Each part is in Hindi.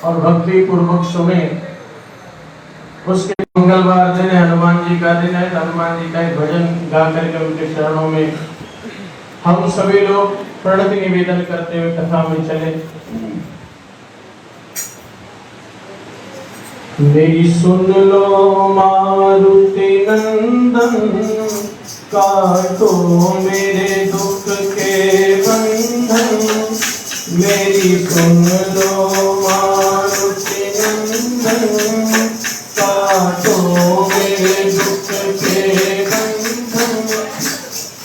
और भक्ति पूर्वक सुने। उसके मंगलवार दिन है, हनुमान जी का दिन है। हनुमान जी का एक भजन गा करके उनके चरणों में हम सभी लोग प्रणति निवेदन करते हुए कथा में चले। मेरी सुन लो मारुति नंदन, काटो मेरे दुख के बंधन। मेरी सुन लो मारुति नंदन, काटो मेरे दुख के बंधन।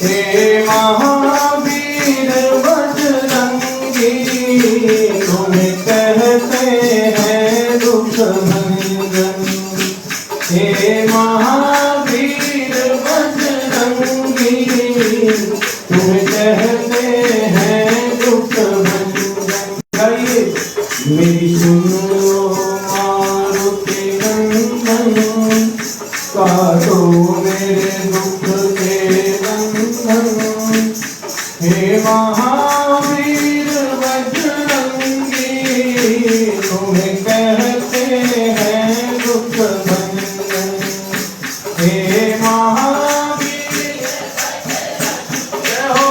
हे महावीर बजरंगी, तुम कहते हैं दुख भंजन। हे महावीर बजरंगी, तुम कहते हैं दुख भंजन। गाइए, मेरी सुन लो मारुति नंदन, काटो मेरे दुख के बंधन। हे महावीर बजरंगी, तुम कहते हैं दुख भंजन। हे महावीर, जय हो।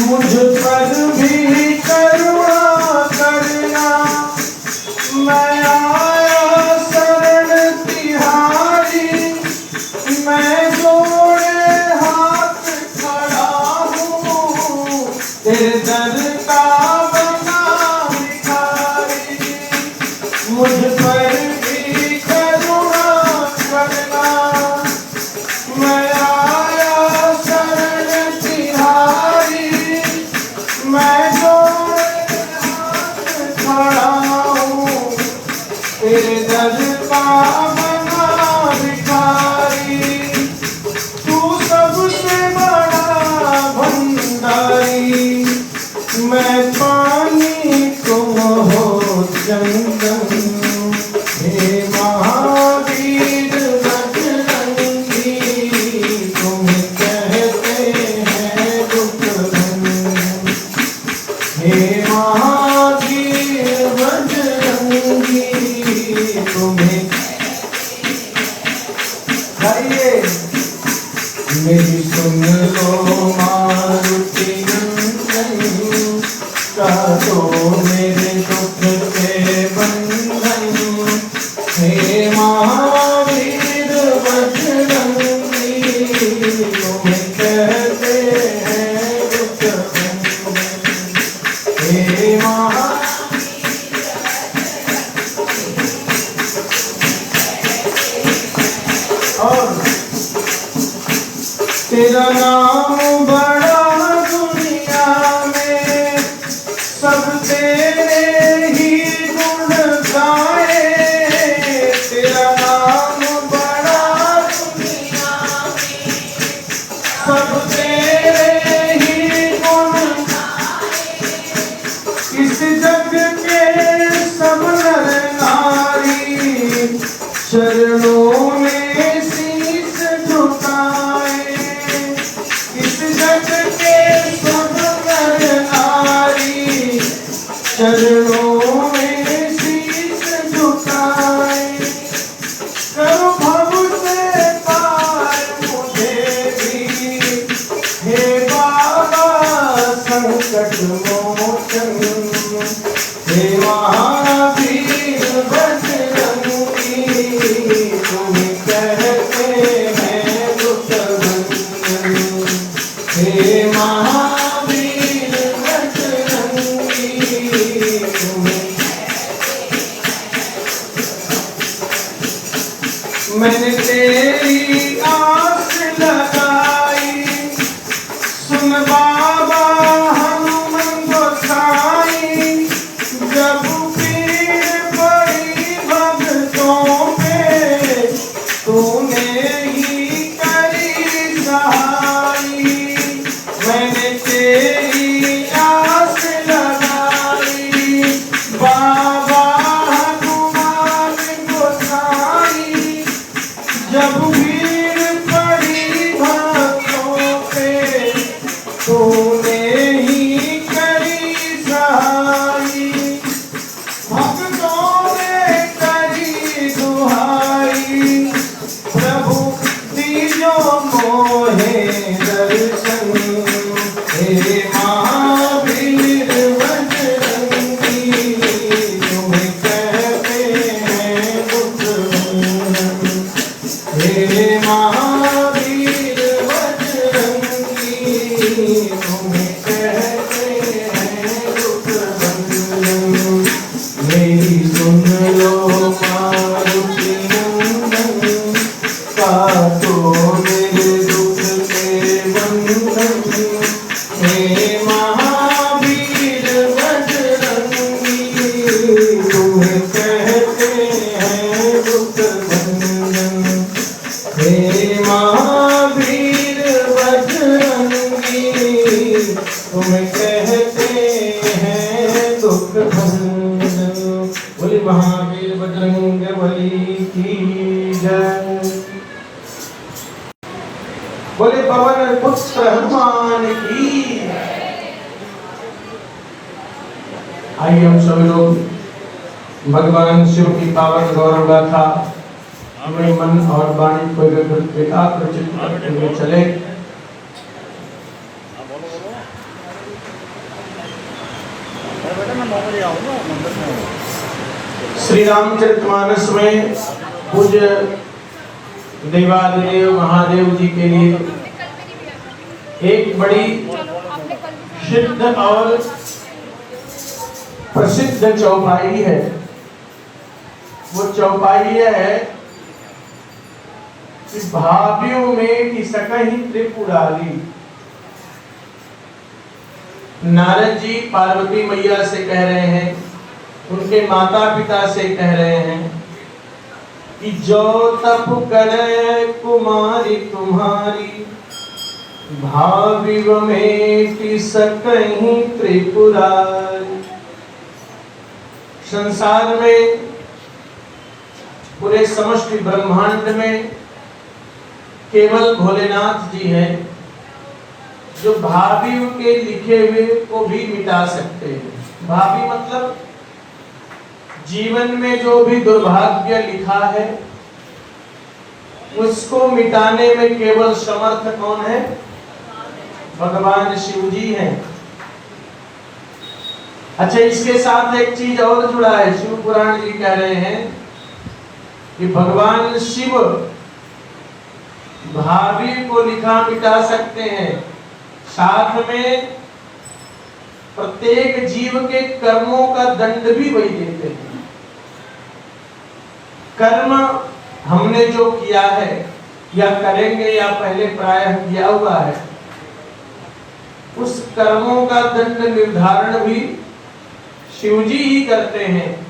मुझ पर भी करुणा करना, मैं आया शरण तिहारी। मैं जोड़े हाथ खड़ा हूँ, तेरे दर का बना भिखारी। मुझ पर भी करुणा करना, मैं आया शरण तिहारी। मैं जोड़े हाथ खड़ा हूँ, तेरे दर का बना भिखारी। तू सबसे बड़ा भंडारी, मैं पानी तुम हो चंदन। हे महावीर बजरंगी, तुम कहते हैं दुख भंजन। हे महावीर बजरंगी, तुम्हें गाइए। मेरी सुन लो मारुति नंदन, काटो मेरे दुख के बंधन। हे महावीर बजरंगी, तुम कहते हैं दुख भंजन। हे और तेरा नाम बड़ा दुनिया में, सब तेरे ही गुण गाए। तेरा नाम बड़ा दुनिया में, सब तेरे ही गुण गाए। इस जग के सब नर नारी, चरणों में शीश झुकाए। इस जग के सब नर नारी, चरणों में शीश झुकाए। करो भव से पार मुझे भी, हे बाबा संकट मोचन। हे महावीर बजरंगी, तुम कहते हैं दुख भंजन। हे महावीर बजरंगी, मैंने तेरी आस लगाई। सुन बाबा हनुमान गोसाई, जब पीड़ पड़ी भक्तों पे, तूने ही करी सहाई। मैंने तेरी आस लगाई, बाबा हनुमान गोसाई। जब भीड़ पड़ी भक्तों पे, तूने महावीर बजरंगी तुम्हें कहते हैं दुख भंजन। हे महावीर बजरंगी तुम्हें कहते हैं दुख भंजन। मेरी सुन लो मारुति नंदन काटो मेरे दुख के बंधन। हे महावीर बजरंगी तुम्हें कहते हैं दुख भंजन। हे महावीर बजरंगी तुम्हें कहते हैं दुख भंजन। बोले महावीर बजरंग बली की जय। बोले पवन पुत्र हनुमान की। आइए हम सभी लोग भगवान शिव की पावन गौरव गाथा हमें मन और वाणी को एकाग्रचित्त करते हुए चले। श्री रामचरितमानस में पूज्य देवादिदेव महादेव जी के लिए एक बड़ी सिद्ध और प्रसिद्ध चौपाई है। वो चौपाई है कि भावियों में कि सकहि त्रिपुरारी। नारद जी पार्वती मैया से कह रहे हैं, उनके माता पिता से कह रहे हैं कि जो तप करे कुमारी तुम्हारी भाविव में कि सकहि त्रिपुरारी। संसार में पूरे समष्टि ब्रह्मांड में केवल भोलेनाथ जी हैं जो भावी के लिखे हुए को भी मिटा सकते हैं। भावी मतलब जीवन में जो भी दुर्भाग्य लिखा है उसको मिटाने में केवल समर्थ कौन है? भगवान शिव जी हैं। अच्छा, इसके साथ एक चीज और जुड़ा है। शिव पुराण जी कह रहे हैं कि भगवान शिव भावी को लिखा मिटा सकते हैं, साथ में प्रत्येक जीव के कर्मों का दंड भी वही देते हैं। कर्म हमने जो किया है या करेंगे या पहले प्रायः किया हुआ है, उस कर्मों का दंड निर्धारण भी शिव जी ही करते हैं।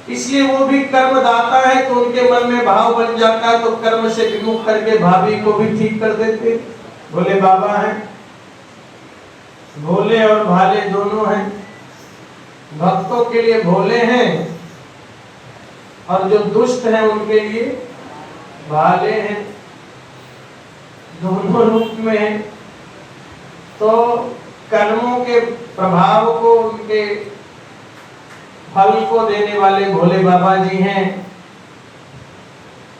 इसलिए वो भी कर्मदाता है, तो उनके मन में भाव बन जाता है तो कर्म से विमुख करके भावी को भी ठीक कर देते। भोले बाबा हैं, भोले और भाले दोनों हैं। भक्तों के लिए भोले हैं और जो दुष्ट हैं उनके लिए भाले हैं, दोनों रूप में हैं। तो कर्मों के प्रभाव को, उनके फल को देने वाले भोले बाबा जी हैं।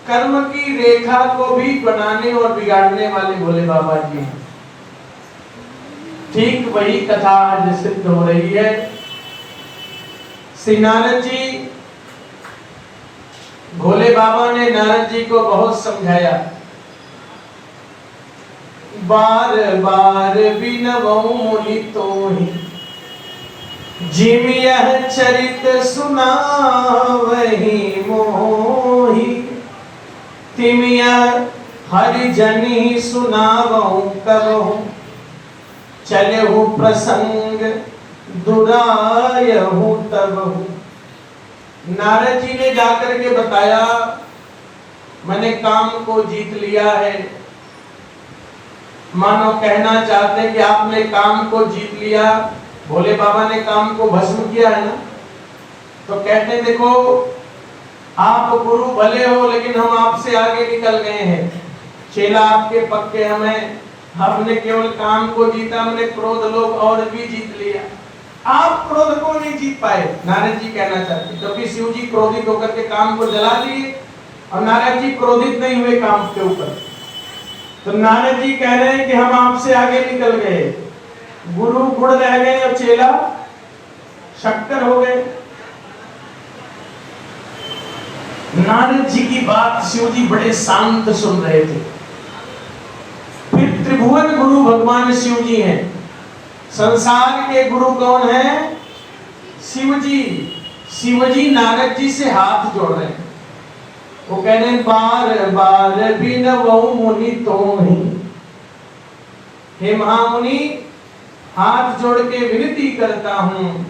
कर्म की रेखा को भी बनाने और बिगाड़ने वाले भोले बाबा जी हैं। ठीक वही कथा आज सिद्ध हो रही है। श्री नारद जी, भोले बाबा ने नारद जी को बहुत समझाया। बार बार बिनवऊं मुनि तोहि जिम यह चरित सुनावहि मोहि। तिम यह हरि जनि सुनावऊं कबहु चलहु प्रसंग दुरायहु तबहु। नारद जी ने जाकर के बताया, मैंने काम को जीत लिया है। मानो कहना चाहते हैं कि आपने काम को जीत लिया। भोले बाबा ने काम को भस्म किया है ना। तो कहते हैं देखो, आप गुरु भले हो लेकिन हम आपसे आगे निकल गए हैं। चेला आपके पक्के हमें, हमने केवल काम को जीता, हमने क्रोध लोभ और भी जीत लिया। आप क्रोध को नहीं जीत पाए, नारद जी कहना चाहते, क्योंकि शिव जी क्रोधित होकर के काम को जला दिए और नारद जी क्रोधित नहीं हुए काम के ऊपर। तो नारद जी कह रहे हैं कि हम आपसे आगे निकल गए। गुरु गुड़ रह गए और चेला शक्कर हो गए। नारद जी की बात शिव जी बड़े शांत सुन रहे थे। फिर त्रिभुवन गुरु भगवान शिव जी हैं। संसार के गुरु कौन है? शिव जी। शिव जी नारद जी से हाथ जोड़ रहे हैं। वो कह रहे हैं बार बार बिनवऊ मुनि तुम्हि। हे महामुनि, हाथ जोड़ के विनती करता हूं,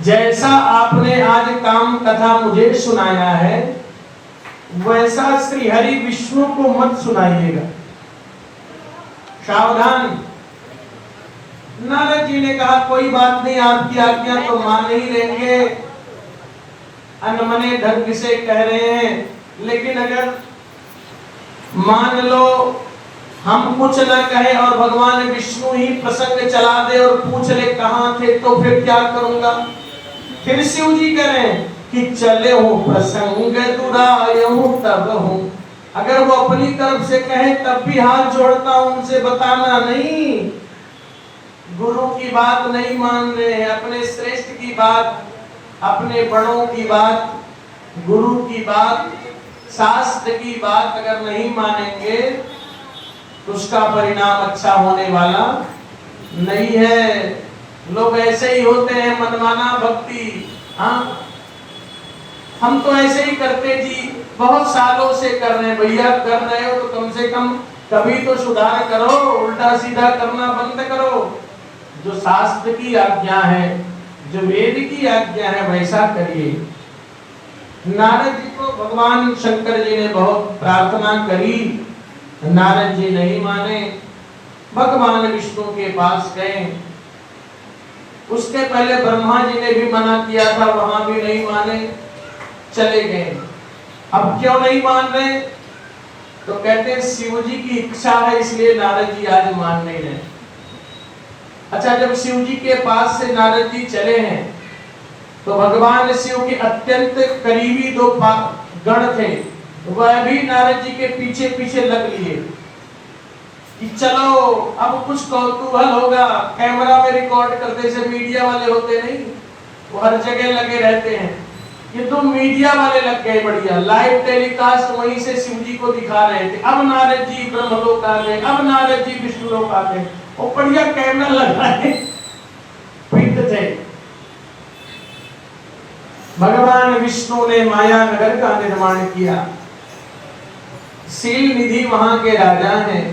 जैसा आपने आज काम कथा मुझे सुनाया है वैसा श्री हरि विष्णु को मत सुनाइएगा। सावधान। नारद जी ने कहा कोई बात नहीं, आपकी आज्ञा तो मान ही लेंगे, अनमने ढंग से कह रहे हैं, लेकिन अगर मान लो हम कुछ न कहें और भगवान विष्णु ही प्रसंग चला दे और पूछ ले कहां थे, तो फिर क्या करूंगा? फिर शिव जी करें कि चले हो प्रसंग दुरायहु तब हूं। अगर वो अपनी तरफ से कहे तब भी हाथ जोड़ता हूं, उनसे बताना नहीं। गुरु की बात नहीं मान रहे हैं, अपने श्रेष्ठ की बात, अपने बड़ों की बात, गुरु की बात, शास्त्र की बात अगर नहीं मानेंगे तो उसका परिणाम अच्छा होने वाला नहीं है। लोग ऐसे ही होते हैं, मनमाना भक्ति। हाँ, हम तो ऐसे ही करते जी, बहुत सालों से कर रहे हैं। भैया कर रहे हो तो कम से कम कभी तो सुधार करो, उल्टा सीधा करना बंद करो। जो शास्त्र की आज्ञा है, जो वेद की आज्ञा है वैसा करिए। नारद जी को भगवान शंकर जी ने बहुत प्रार्थना करी, नारद जी नहीं माने, भगवान विष्णु के पास गए। उसके पहले ब्रह्मा जी ने भी मना किया था, वहां भी नहीं माने, चले गए। अब क्यों नहीं मान रहे? तो कहते हैं शिव जी की इच्छा है, इसलिए नारद जी आज मान नहीं रहे। अच्छा, जब शिव जी के पास से नारद जी चले हैं तो भगवान शिव के अत्यंत करीबी दो गण थे, वह भी नारद जी के पीछे पीछे लग लिए कि चलो अब कुछ कौतूहल होगा। कैमरा में रिकॉर्ड करते, जैसे मीडिया वाले होते नहीं, वो हर जगह लगे रहते हैं। ये तो मीडिया वाले लग गए, बढ़िया लाइव टेलीकास्ट वहीं से शिव जी को दिखा रहे थे। अब नारद जी ब्रह्मलोक आ गए, अब नारद जी विष्णु लोक आ गए, वो बढ़िया कैमरा लग रहा है, फिट थे। भगवान विष्णु ने माया नगर का निर्माण किया। शील निधि वहां के राजा हैं,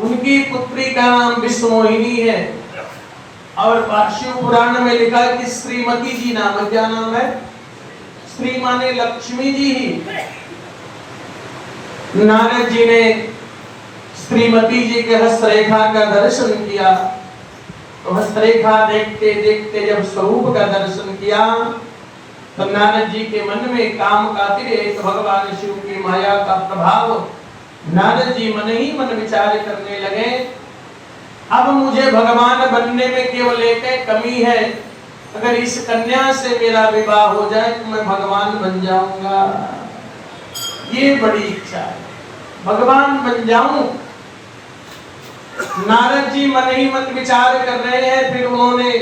उनकी पुत्री का नाम विष्णुमोहिनी है। और शिव पुराण में लिखा है कि श्रीमती जी नाम है। क्या नाम है? श्री माने लक्ष्मी जी ही। नारद जी ने श्रीमती जी के हस्तरेखा का दर्शन किया, तो हस्तरेखा देखते देखते जब स्वरूप का दर्शन किया तो नारद जी के मन में काम का अतिरेक, भगवान शिव की माया का प्रभाव, नारद जी मन ही मन विचार करने लगे, अब मुझे भगवान बनने में केवल एक कमी है, अगर इस कन्या से मेरा विवाह हो जाए तो मैं भगवान बन जाऊंगा। ये बड़ी इच्छा है, भगवान बन जाऊं। नारद जी मन ही मन विचार कर रहे हैं, फिर उन्होंने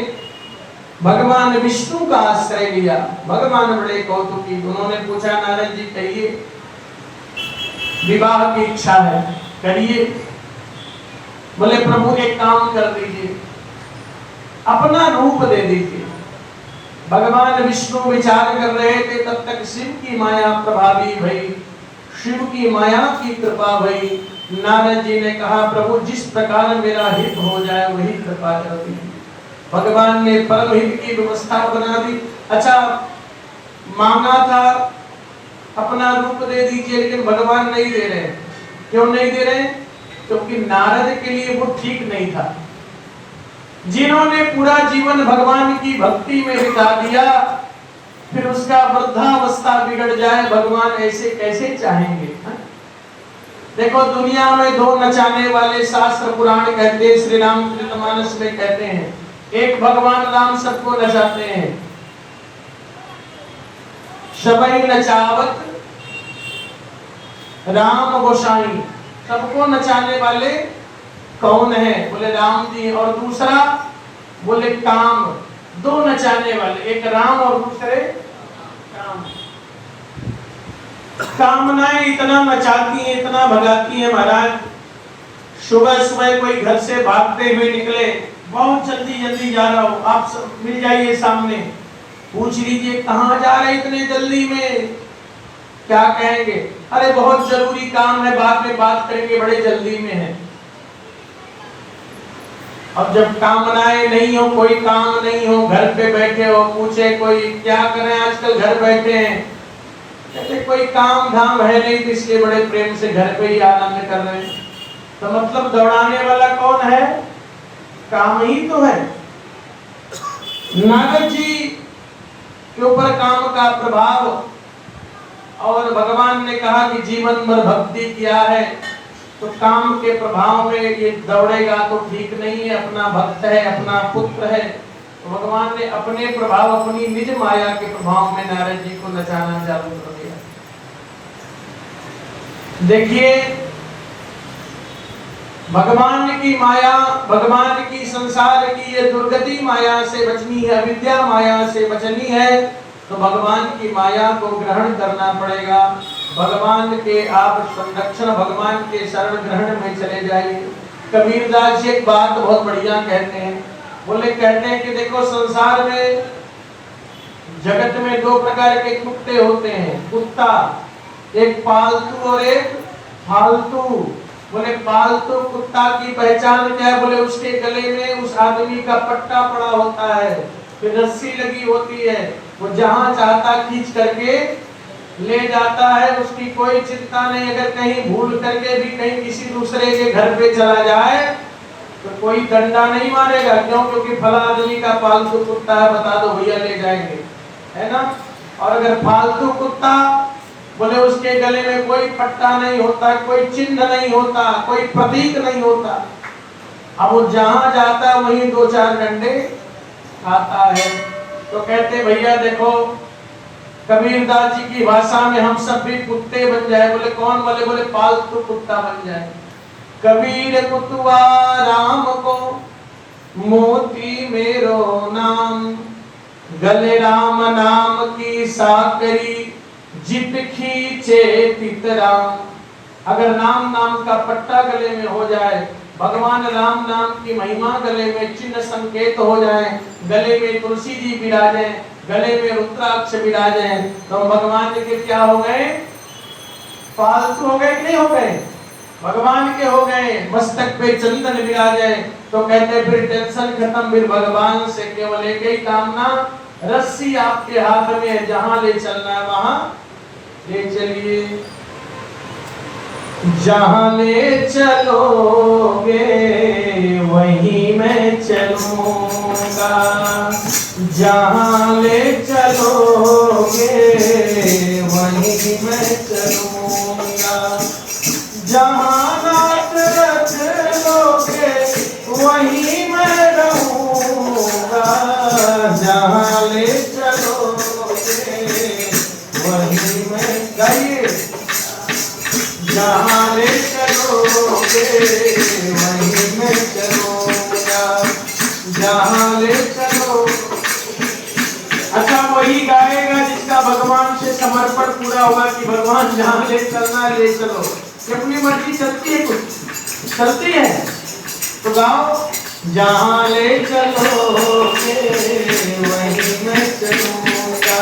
भगवान विष्णु का आश्रय लिया। भगवान बड़े कौतुकी, उन्होंने पूछा नारद जी कहिए, विवाह की इच्छा है, करिए। बोले प्रभु एक काम कर दीजिए, अपना रूप दे दीजिए। भगवान विष्णु विचार कर रहे थे, तब तक शिव की माया प्रभावी भई, शिव की माया की कृपा भई। नारद जी ने कहा प्रभु जिस प्रकार मेरा हित हो जाए वही कृपा कर दीजिए। भगवान ने परम हित की व्यवस्था बना दी। अच्छा, मांगा था अपना रूप दे दीजिए, लेकिन भगवान नहीं दे रहे। क्यों नहीं दे रहे? क्योंकि नारद के लिए वो ठीक नहीं था। जिन्होंने पूरा जीवन भगवान की भक्ति में बिता दिया, फिर उसका वृद्धावस्था बिगड़ जाए, भगवान ऐसे कैसे चाहेंगे? देखो दुनिया में दो नचाने वाले शास्त्र पुराण कहते हैं, श्री रामचरितमानस में कहते हैं, एक भगवान राम सबको नचाते हैं, सबई नचावत राम गोसाई, सबको नचाने वाले कौन है? बोले राम जी। और दूसरा बोले काम, दो नचाने वाले, एक राम और दूसरे काम। कामनाएं इतना नचाती हैं, इतना भगाती हैं महाराज। सुबह सुबह कोई घर से भागते हुए निकले, बहुत जल्दी जल्दी जा रहा हूं, आप सब मिल जाइए सामने, पूछ लीजिए कहां जा रहे इतने जल्दी में, क्या कहेंगे? अरे बहुत जरूरी काम है, बाद में बात करेंगे, बड़े जल्दी में है। अब जब कामनाएं नहीं हो, कोई काम नहीं हो, घर पे बैठे हो, पूछे कोई क्या करें आजकल, घर बैठे हैं, कहते कोई काम धाम है नहीं, तो इसलिए बड़े प्रेम से घर पे ही आनंद कर रहे हैं। तो मतलब दौड़ाने वाला कौन है? काम ही तो है। नारद जी के ऊपर काम का प्रभाव, और भगवान ने कहा कि जीवन भर भक्ति किया है तो काम के प्रभाव में ये दौड़ेगा तो ठीक नहीं है, अपना भक्त है, अपना पुत्र है। तो भगवान ने अपने प्रभाव, अपनी निज माया के प्रभाव में नारद जी को नचाना चालू कर दिया। देखिए भगवान की माया, भगवान की संसार की ये दुर्गति माया से बचनी है, अविद्या माया से बचनी है, तो भगवान की माया को ग्रहण करना पड़ेगा। भगवान के आप संरक्षण, भगवान के शरण ग्रहण में चले जाइए। कबीरदास जी एक बात बहुत बढ़िया कहते हैं, बोले कहते हैं कि देखो संसार में, जगत में दो प्रकार के कुत्ते होते हैं, कुत्ता, एक पालतू और एक फालतू। बोले पालतू कुत्ता की पहचान क्या है? बोले उसके गले में उस आदमी का पट्टा पड़ा होता है, फिर रस्सी लगी होती है, वो जहां चाहता खींच करके ले जाता है, उसकी कोई चिंता नहीं। अगर कहीं भूल करके भी कहीं किसी दूसरे के घर पे चला जाए तो कोई डंडा नहीं मारेगा, क्यों? क्योंकि फला आदमी का पालतू कुत्ता है, बता दो भैया ले जाएंगे, है ना। और अगर फालतू कुत्ता, बोले उसके गले में कोई पट्टा नहीं होता, कोई चिन्ह नहीं होता, कोई प्रतीक नहीं होता, अब वो जहां जाता है वहीं दो चार डंडे खाता है। तो कहते भैया देखो, कबीरदास जी की भाषा में हम सब भी कुत्ते बन जाए। बोले कौन? बोले पालतू कुत्ता बन जाए। कबीर कुतवा राम को मोती मेरो नाम, गले राम नाम की साकरी जित खींचे तितराम। अगर राम नाम का पट्टा गले में हो जाए, भगवान राम नाम की महिमा गले में चिन्ह संकेत हो जाए, गले में तुलसी जी विराजे, गले में रुद्राक्ष विराजे, तो भगवान के क्या हो गए? पालतू हो गए कि नहीं हो गए? भगवान के हो गए। मस्तक पे चंदन विराजे, तो कहते फिर टेंशन खत्म, फिर भगवान से केवल एक ही कामना, रस्सी आपके हाथ में है, जहां ले चलना है वहां ले चलिए। जहां ले चलोगे वहीं मैं चलूंगा, जहां ले चलोगे वहीं मैं चलूंगा, जहां नाथ रख लोगे वहीं मैं रहूंगा, जहां ले चलोगे वहीं मैं, गाइए, जहां ले चलोगे वहीं मैं चलूंगा, जहां ले चलो। अच्छा वही गाएगा जिसका भगवान से समर्पण पूरा होगा कि भगवान जहां ले चलना है ले चलो। कि अपनी मर्जी चलती है, कुछ चलती है तो गाओ, जहां ले चलोगे वहीं मैं चलूंगा,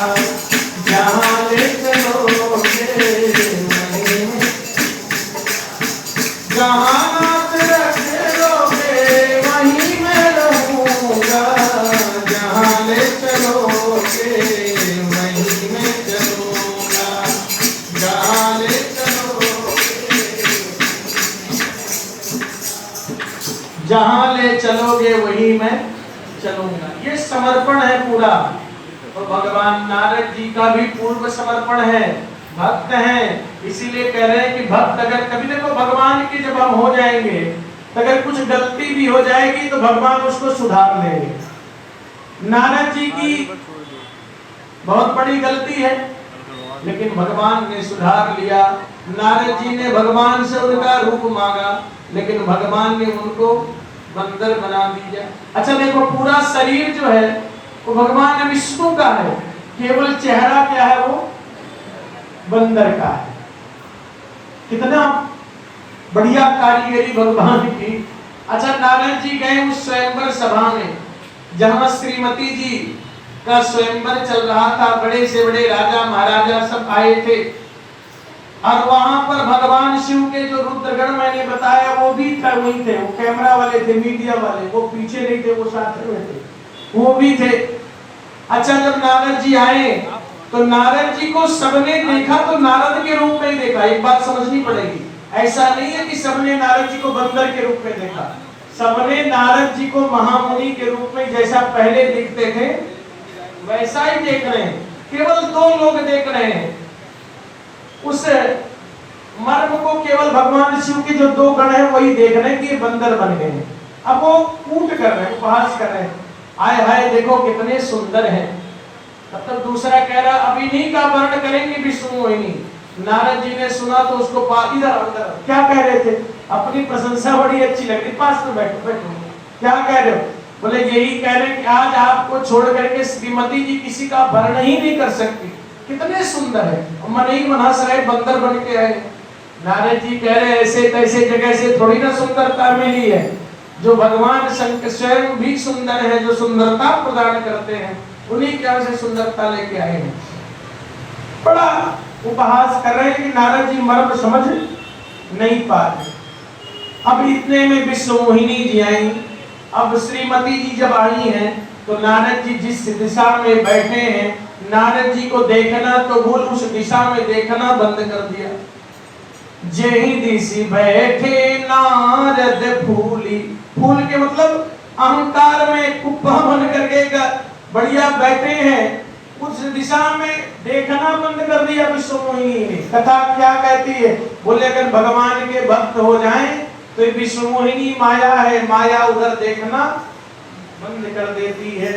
जहां ले चलोगे वहीं मैं, जहां नाथ रख लोगे वहीं मैं रहूंगा, जहां ले चलोगे वहीं मैं चलूंगा, जहां ले जहां ले चलोगे वही मैं चलूंगा। ये समर्पण है पूरा। तो भगवान नारद जी का भी पूर्व समर्पण है, भक्त हैं, इसीलिए कह रहे हैं कि भक्त अगर कभी, देखो भगवान की जब हम हो जाएंगे तो अगर कुछ गलती भी हो जाएगी तो भगवान उसको सुधार लेंगे। नारद जी की बहुत बड़ी गलती है, लेकिन भगवान ने सुधार लिया। नारद जी ने भगवान से उनका रूप मांगा, लेकिन भगवान ने उनको बंदर बना दिया। अच्छा देखो, पूरा शरीर जो है वो भगवान विष्णु का है, केवल चेहरा क्या है, वो बंदर का है। कितना बढ़िया कारीगरी भगवान की। अच्छा, नारद जी गए उस स्वयंवर सभा में जहां श्रीमती जी का स्वयंवर चल रहा था। बड़े से बड़े राजा महाराजा सब आए थे, और वहां पर भगवान शिव के जो रुद्रगण मैंने बताया वो भी था, वही थे। वो कैमरा वाले थे, मीडिया वाले, वो पीछे नहीं थे, वो साथ में थे, वो भी थे। अच्छा, जब नारद जी आए तो नारद जी को सबने देखा तो नारद के रूप में ही देखा। एक बात समझनी पड़ेगी, ऐसा नहीं है कि सबने नारद जी को बंदर के रूप में देखा। सबने नारद जी को महामुनि के रूप में जैसा पहले दिखते थे वैसा ही देख रहे हैं। केवल दो लोग देख रहे हैं, उस मर्म को केवल भगवान शिव के जो दो गण हैं वही देख रहे हैं कि बंदर बन गए हैं। अब वो कूट कर रहे हैं, उपहास कर रहे हैं, आए हाय देखो कितने सुंदर हैं। तब तक दूसरा कह रहा अभी नहीं का वर्ण करेंगे विष्णु मोहिनी। नारद जी ने सुना तो उसको इधर अंदर क्या कह रहे थे, अपनी प्रशंसा बड़ी अच्छी लग रही, पास में बैठो बैठो, क्या कह रहे हो? बोले यही कह रहे कि आज आपको छोड़ करके श्रीमती जी किसी का वर्ण ही नहीं कर सकती, कितने सुंदर है। मन ही मन हंस रहे, बंदर बन के आए। नारद जी कह रहे ऐसे तैसे जगह से थोड़ी ना सुंदरता मिली है, जो भगवान शंकर स्वयं भी सुंदर है, जो सुंदरता प्रदान करते हैं उन्हीं क्या से सुंदरता लेके आए हैं। बड़ा उपहास कर रहे हैं, लेकिन नारद जी मर्म समझ नहीं पा रहे। अब इतने में विश्व मोहिनी जी आई। अब श्रीमती जी जब आई हैं तो नारद जी जिस दिशा में बैठे हैं, नारद जी को देखना तो भूल उस दिशा में देखना बंद कर दिया। जही दिशी बैठे नारद फूली, फूल के मतलब अहंकार में कुप्पा बन करके बढ़िया बैठे हैं, उस दिशा में देखना बंद कर दिया विश्व मोहिनी ने। कथा क्या कहती है, बोले अगर भगवान के भक्त हो जाएं तो ये विश्व मोहिनी माया है, माया उधर देखना बंद कर देती है।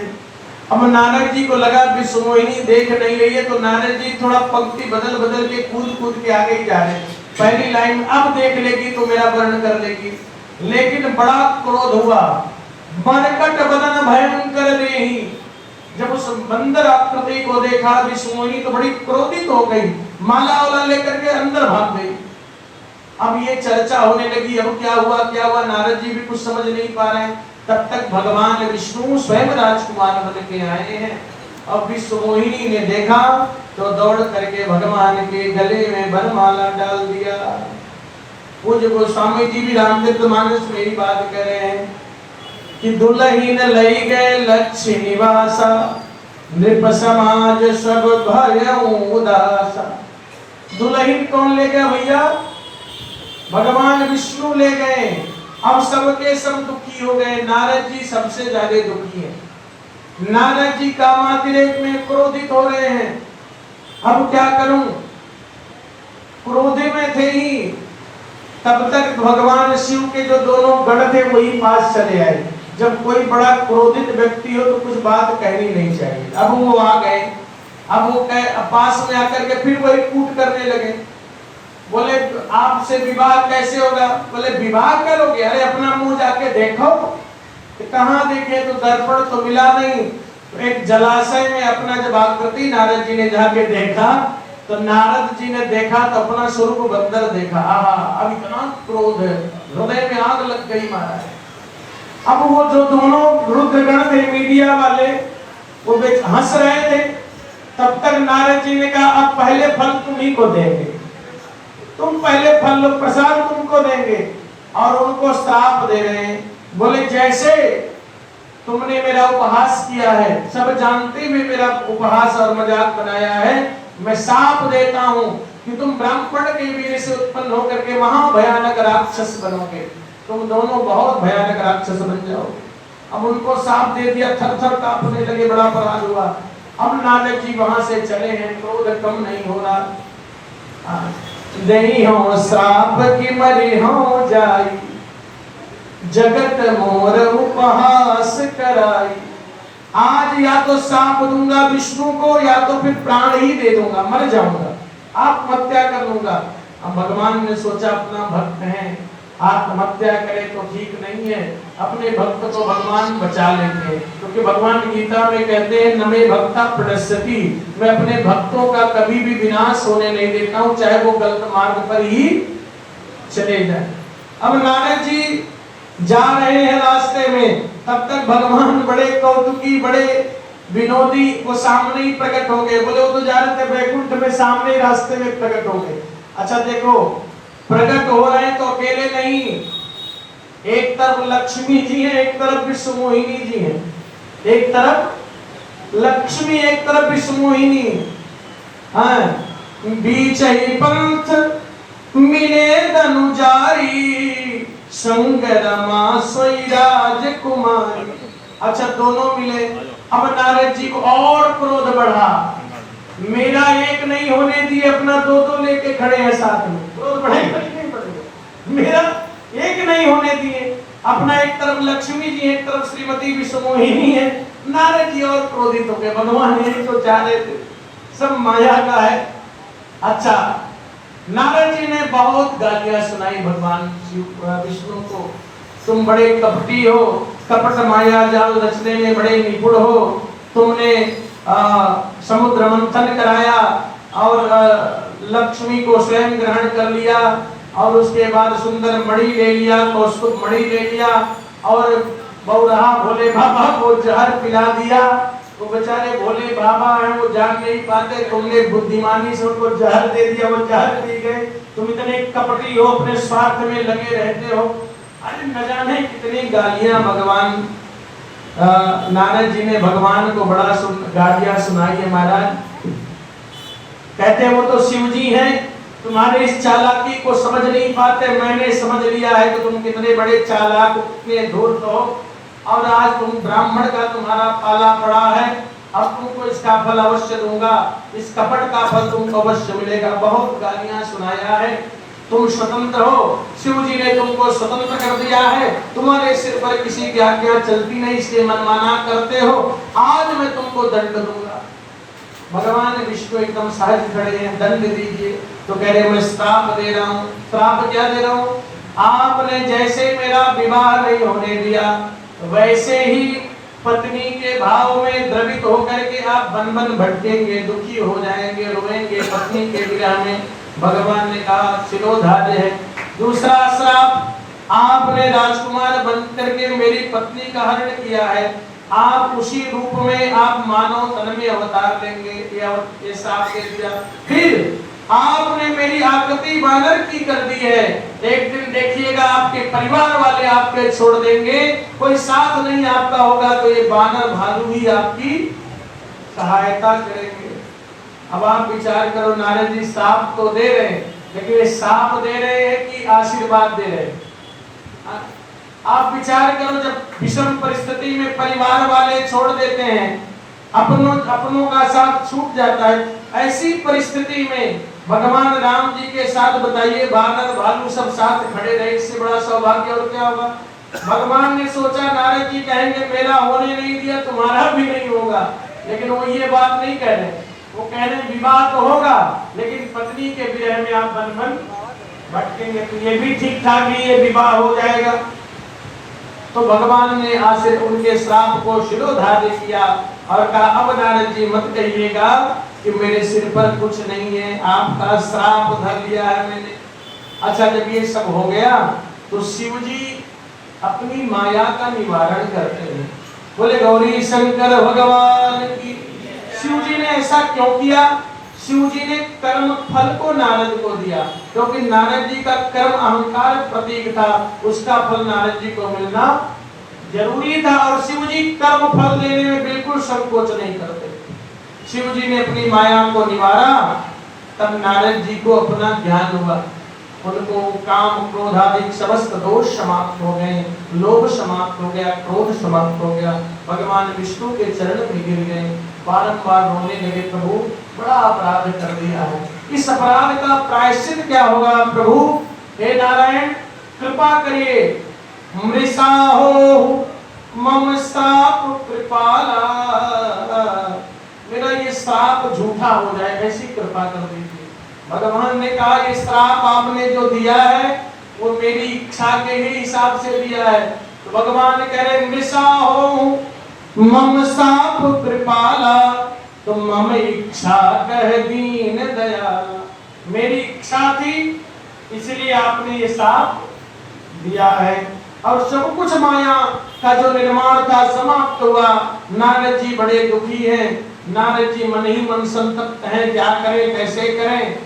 अब नारद जी को लगा विश्व मोहिनी देख नहीं रही है, तो नारद जी थोड़ा पंक्ति बदल बदल के कूद कूद के आगे ही जा रहे हैं। पहली लाइन अब देख लेगी तो मेरा वर्ण कर लेगी, लेकिन बड़ा क्रोध हुआ। मरकट बदन भयंकर देही, जब उस बंदर आकृति को देखा विश्व मोहिनी तो बड़ी क्रोधित हो गई, माला वाला लेकर के अंदर भाग गई। अब ये चर्चा होने लगी, अब क्या हुआ क्या हुआ, नारद जी भी कुछ समझ नहीं पा रहे हैं। तब तक भगवान विष्णु स्वयं राजकुमार बन के आए हैं। अब विश्व मोहिनी ने देखा तो दौड़ करके भगवान के गले में वरमाला डाल दिया। पूज्य गोस्वामी जी भी रामचरितमानस में ही बात कर रहे हैं कि दुल्हीन लई गए लक्ष्य निवासा, नृप समाज सब भयउ उदासा। दुल्हीन कौन ले गया भैया? भगवान विष्णु ले गए। अब सबके सब दुखी हो गए, नारद जी सबसे ज्यादा दुखी हैं। नारद जी कामातिरेक में क्रोधित हो रहे हैं। अब क्या करूं, क्रोधे में थे ही। तब तक भगवान शिव के जो दोनों गण थे वही पास चले आए। जब कोई बड़ा क्रोधित व्यक्ति हो तो कुछ बात कहनी नहीं चाहिए। अब वो आ गए, अब वो पास में आकर के फिर वही कूट करने लगे। बोले आपसे विवाह कैसे होगा? बोले विवाह करोगे? अरे अपना मुंह जाके देखो। कहाँ देखे? तो दर्पण तो मिला नहीं। तो एक जलाशय में अपना जब आकृति नारद जी ने जाके देखा तो नारद जी ने देखा तो अपना स्वरूप बंदर देखा। अब इतना क्रोध है, हृदय में आग लग गई महाराज। अब वो जो दोनों रुद्रगण थे मीडिया वाले, वो हंस रहे थे। तब तक नारद जी ने कहा अब पहले फल तुम्ही को देंगे, तुम पहले फल प्रसाद तुमको देंगे। और उनको श्राप दे रहे हैं। बोले जैसे तुमने मेरा उपहास किया है, सब जानते हुए मेरा उपहास और मजाक बनाया है, मैं शाप देता हूं कि तुम ब्राह्मण के वीर से उत्पन्न होकर के महाभयानक राक्षस बनोगे। तुम दोनों बहुत भयानक राक्षस बन जाओगे। अब उनको शाप दे दिया, थर थर कांपने लगे, बड़ा अपराध हुआ। अब नारद जी वहां से चले हैं, क्रोध कम नहीं हो रहा। दही हो श्राप की मरी हो जाई, जगत मोर उपहास कराई। आज या तो सांप दूंगा विष्णु को, या तो फिर प्राण ही दे दूंगा, मर जाऊंगा, आत्महत्या कर लूंगा। अब भगवान ने सोचा अपना भक्त है, आत्महत्या करे तो ठीक नहीं है, अपने भक्त को भगवान बचा लेंगे, क्योंकि भगवान गीता में कहते हैं नमे भक्ता प्रणश्यति, मैं अपने भक्तों का कभी भी विनाश होने नहीं देता हूं, चाहे वो गलत मार्ग पर ही चले जाए। अब नारद जी जा रहे हैं रास्ते में, तब तक भगवान बड़े कौतुकी, बड़े विनोदी वो सामने ही प्रकट हो गए। बोले वो तो जा रहे थे वैकुंठ में, सामने रास्ते में प्रकट हो गए। अच्छा देखो, प्रकट हो रहे हैं तो अकेले नहीं, एक तरफ लक्ष्मी जी है, एक तरफ विश्व मोहिनी जी है, एक तरफ लक्ष्मी, एक तरफ विश्व मोहिनी। हाँ, बीच ही पंथ मिले धनुजारी, संग रमा सोई राजकुमारी। अच्छा दोनों मिले। अब नारद जी को और क्रोध बढ़ा, मेरा एक नहीं होने दिए, अपना दो दो लेके खड़े हैं साथ में, क्रोध बढ़ेगा नहीं बढ़ेगा, मेरा एक नहीं होने दिए, अपना एक तरफ लक्ष्मी जी, एक तरफ श्रीमती विश्वमोहिनी है। नारद जी और क्रोधित हो गए, भगवान यही तो चाह रहे थे, सब माया का है। अच्छा, नारद जी ने बहुत गालियां सुनाई भगवान विष्णु को, तुम बड़े कपटी हो, कपट माया जाल रचने में बड़े निपुण हो, तुमने समुद्र मंथन कराया और लक्ष्मी को स्वयं ग्रहण कर लिया, और उसके बाद सुंदर मणि ले लिया, कौस्तुभ मणि ले लिया, और बौरहा भोले बाबा को जहर पिला दिया। वो बेचारे भोले बाबा हैं, वो जान नहीं पाते, तुमने बुद्धिमानी से उनको जहर दे दिया, वो जहर पी गए। तुम इतने कपटी हो, अपने स्वार्थ में लगे रहते हो। अरे न जाने कितनी गालियां भगवान नारद जी ने भगवान को बड़ा गालियां सुनाई है महाराज। कहते हैं वो तो शिव जी हैं, तुम्हारे इस चालाकी को समझ नहीं पाते, मैंने समझ लिया है कि तुम कितने बड़े चालाक, कितने धूर्त हो, और आज तुम ब्राह्मण का तुम्हारा पाला पड़ा है, अब तुमको इसका फल अवश्य दूंगा, इस कपट का फल तुमको अवश्य मिलेगा। बहुत गालियां सुनाया है, तुम स्वतंत्र हो, शिव जी ने तुमको स्वतंत्र कर दिया है, तुम्हारे सिर पर किसी की आज्ञा चलती नहीं, इसलिए मनमाना करते हो, आज मैं तुमको दंड दूंगा। भगवान विष्णु एकदम सहज खड़े हैं, दंड दीजिए। तो कह रहे मैं श्राप दे रहा हूँ। श्राप क्या दे रहा हूँ? आपने जैसे मेरा विवाह नहीं होने दिया, वैसे ही पत्नी के भाव में द्रवित होकर के आप बन बन भटकेंगे, दुखी हो जाएंगे, रोएंगे पत्नी के विरह में। भगवान ने कहा शिरोधार्य है। दूसरा श्राप, आपने राजकुमार बन करके मेरी पत्नी का हरण किया है, आप उसी रूप में आप मानव तन में अवतार लेंगे, ये श्राप दे दिया। फिर आपने मेरी आकृति बानर की कर दी है, एक दिन देखिएगा आपके परिवार वाले आपके छोड़ देंगे, कोई साथ नहीं आपका होगा, तो ये बानर भालू ही आपकी सहायता करेंगे। अब आप विचार करो, नारद जी श्राप तो दे रहे हैं, लेकिन ये श्राप दे रहे हैं कि आशीर्वाद दे रहे हैं? आप विचार करो, जब विषम परिस्थिति में परिवार वाले छोड़ देते हैं, अपनों का साथ छूट जाता है, ऐसी परिस्थिति में भगवान राम जी के साथ बताइए बानर भालू सब साथ खड़े रहे, इससे बड़ा सौभाग्य और क्या होगा? भगवान ने सोचा नारद जी कहेंगे मेरा होने नहीं दिया, तुम्हारा भी नहीं होगा, लेकिन वो ये बात नहीं कह रहे, वो कह रहे विवाह तो होगा, लेकिन पत्नी के विरह में आप बन बन भटकेंगे, तो ये भी ठीक ठाक ही ये विवाह हो जाएगा। तो भगवान ने आशीर्वाद उनके श्राप को शिरोधार्य किया और कहा अब नारद जी मत कहिएगा कि मेरे सिर पर कुछ नहीं है, आपका श्राप धर लिया है मैंने। अच्छा, जब ये सब हो गया तो शिव जी अपनी माया का निवारण करते हैं। बोले गौरी शंकर भगवान की। शिव जी ने ऐसा क्यों किया? शिव जी ने कर्म फल को नारद को दिया, क्योंकि नारद जी का कर्म अहंकार प्रतीक था, उसका फल नारद जी को मिलना जरूरी था, और शिव जी कर्म फल देने में बिल्कुल संकोच नहीं करते। शिव जी ने अपनी माया को निवारा, तब नारद जी को अपना ज्ञान हुआ, उनको काम क्रोध आदि समस्त दोष समाप्त हो गए, लोभ समाप्त हो गया, क्रोध समाप्त हो गया, भगवान विष्णु के चरण में गिर गए, बारंबार रोने लगे, प्रभु बड़ा अपराध कर दिया है, इस अपराध का प्रायश्चित क्या होगा प्रभु? हे नारायण कृपा करिए, मृषा हो मम साप कृपाला, मीठा हो जाए, ऐसी कृपा कर दीजिए। भगवान ने कहा ये श्राप आपने जो दिया है वो मेरी इच्छा के ही हिसाब से दिया है। तो भगवान कह रहे मिसा हो मम साप कृपाला, तो मम इच्छा कह दीन दयाला। मेरी इच्छा थी इसलिए आपने ये साप दिया है, और सब कुछ माया का जो निर्माण था समाप्त हुआ। नारद जी बड़े दुखी हैं, नारद जी मन ही मन संतप्त हैं, क्या करें कैसे करें।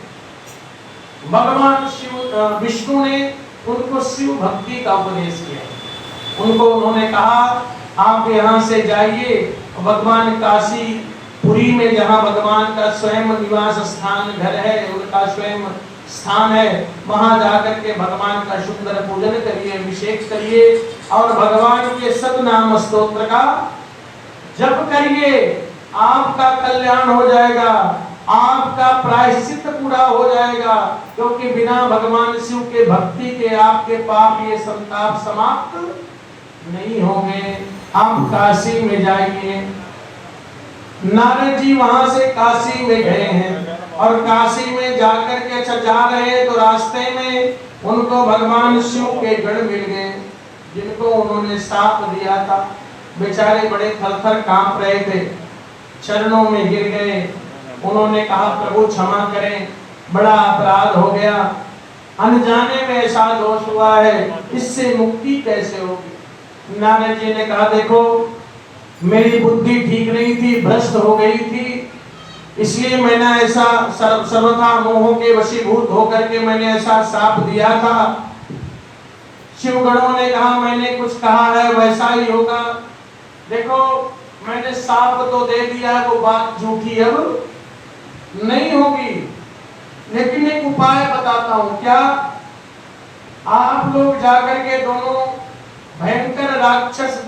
भगवान शिव विष्णु ने उनको शिव भक्ति का उपदेश किया। उनको उन्होंने कहा आप यहाँ से जाइए, भगवान काशी पुरी में जहाँ भगवान का स्वयं निवास स्थान घर है, उनका स्वयं स्थान है, वहां जाकर के भगवान का सुंदर पूजन करिए, अभिषेक करिए और भगवान के सब नाम स्तोत्र का जप करिए। आपका कल्याण हो जाएगा, आपका प्रायश्चित पूरा हो जाएगा, क्योंकि बिना भगवान शिव के भक्ति के आपके पाप ये संताप समाप्त नहीं होंगे। आप काशी में जाइए। नारद जी वहां से काशी में गए हैं और काशी में जाकर के अच्छा जा रहे हैं तो रास्ते में उनको भगवान शिव के गण मिल गए, जिनको उन्होंने शाप दिया था। बेचारे बड़े थर-थर कांप रहे थे, चरणों में गिर गए। उन्होंने कहा प्रभु क्षमा करें, बड़ा अपराध हो गया, अनजाने में ऐसा दोष हुआ है, इससे मुक्ति कैसे होगी। नारद जी ने कहा देखो मेरी बुद्धि ठीक नहीं थी, भ्रष्ट हो गई थी, इसलिए मैंने ऐसा सर्वथा मोहों के वशीभूत होकर के मैंने ऐसा शाप दिया था। शिवगणों ने कहा मैंने कुछ कहा है वैसा ही होगा। देखो मैंने शाप तो दे दिया, वो बात झूठी अब नहीं होगी, लेकिन एक उपाय बताता हूं। क्या आप लोग जाकर के दोनों भयंकर राक्षस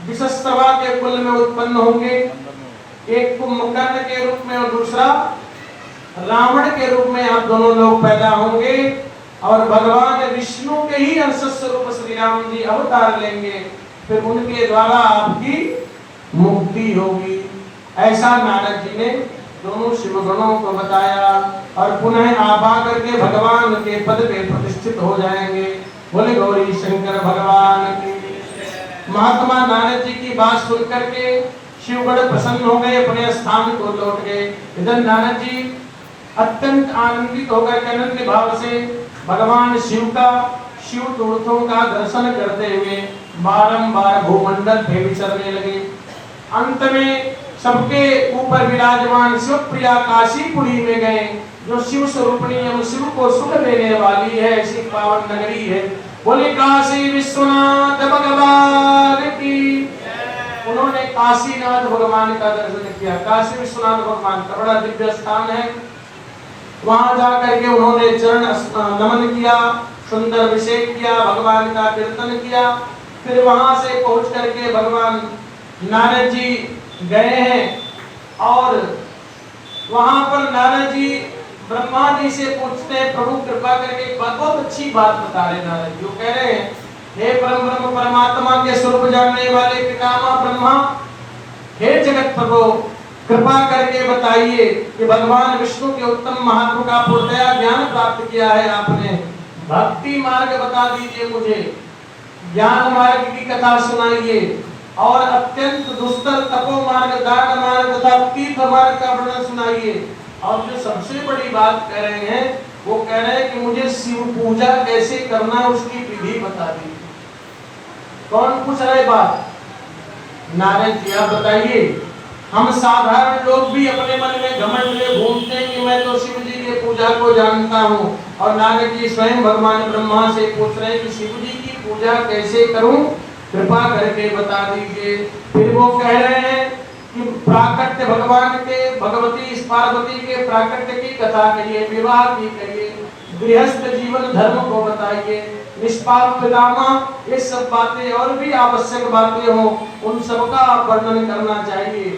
विशस्त्रवा के कुल में उत्पन्न होंगे, एक कुंभकर्ण के रूप में और दूसरा रावण के रूप में आप दोनों लोग पैदा होंगे और भगवान विष्णु के ही अंश स्वरूप श्री राम जी अवतार लेंगे, फिर उनके द्वारा आपकी मुक्ति होगी। ऐसा नारद जी ने दोनों शिवगणों को बताया और पुनः आप आकर के भगवान के पद पे प्रतिष्ठित हो जाएंगे। बोले गौरी शंकर भगवान की। महात्मा नारद जी की बात सुन करके शिवगण प्रसन्न हो गए, अपने स्थान को लौट गए। इधर नारद जी अत्यंत आनंदित होकर के अनन्य भाव से भगवान शिव का शिव तीर्थों का दर्शन करते हुए बारंबार भूमंडल पे विचरने लगे। अंत में सबके ऊपर विराजमान शिव प्रिया काशीपुरी में गए, जो शिव स्वरूपणी एवं शिव को सुख देने वाली है, ऐसी पावन नगरी है। बोले काशी विश्वनाथ भगवान की। उन्होंने काशीनाथ भगवान का दर्शन किया। काशी विश्वनाथ भगवान का बड़ा दिव्य स्थान है, वहां जाकर के उन्होंने चरण नमन किया, सुंदर अभिषेक किया, भगवान का कीर्तन किया। फिर वहां से पहुंच करके भगवान नारद जी गए हैं और वहां पर नारद जी ब्रह्मा जी से पूछते हैं प्रभु कृपा करके एक बहुत अच्छी बात बता रहे नारद जी। वो कह रहे हैं हे परम ब्रह्म परमात्मा के स्वरूप जानने वाले पितामह ब्रह्मा, हे जगत प्रभु कृपा करके बताइए कि भगवान विष्णु के उत्तम महात्म का पूर्णतया ज्ञान प्राप्त किया है आपने, भक्ति मार्ग बता दीजिए मुझे, ज्ञान मार्ग की कथा सुनाइए और अत्यंत दुस्तर तपो मार्ग, दान मार्ग तथा तीर्थ मार्ग का वर्णन सुनाइए। और जो सबसे बड़ी बात कह रहे हैं वो कह रहे हैं कि मुझे शिव पूजा कैसे करना है उसकी विधि बता दीजिए। कौन पूछ रहे बात? नारद जी आप बताइए। हम साधारण लोग भी अपने मन में घमंड में घूमते हैं कि मैं तो शिव जी की पूजा को जानता हूँ, और नारद जी स्वयं भगवान ब्रह्मा से पूछ रहे हैं कि शिव जी की पूजा कैसे करूं, कृपा करके बता दीजिए। फिर वो कह रहे हैं कि प्राकट्य भगवान के भगवती पार्वती के प्राकट्य की कथा करिए, विवाह की करिए, गृहस्थ जीवन धर्म को बताइए, निष्पाप पितामह, ये सब बातें और भी आवश्यक बातें हो उन सब का वर्णन करना चाहिए।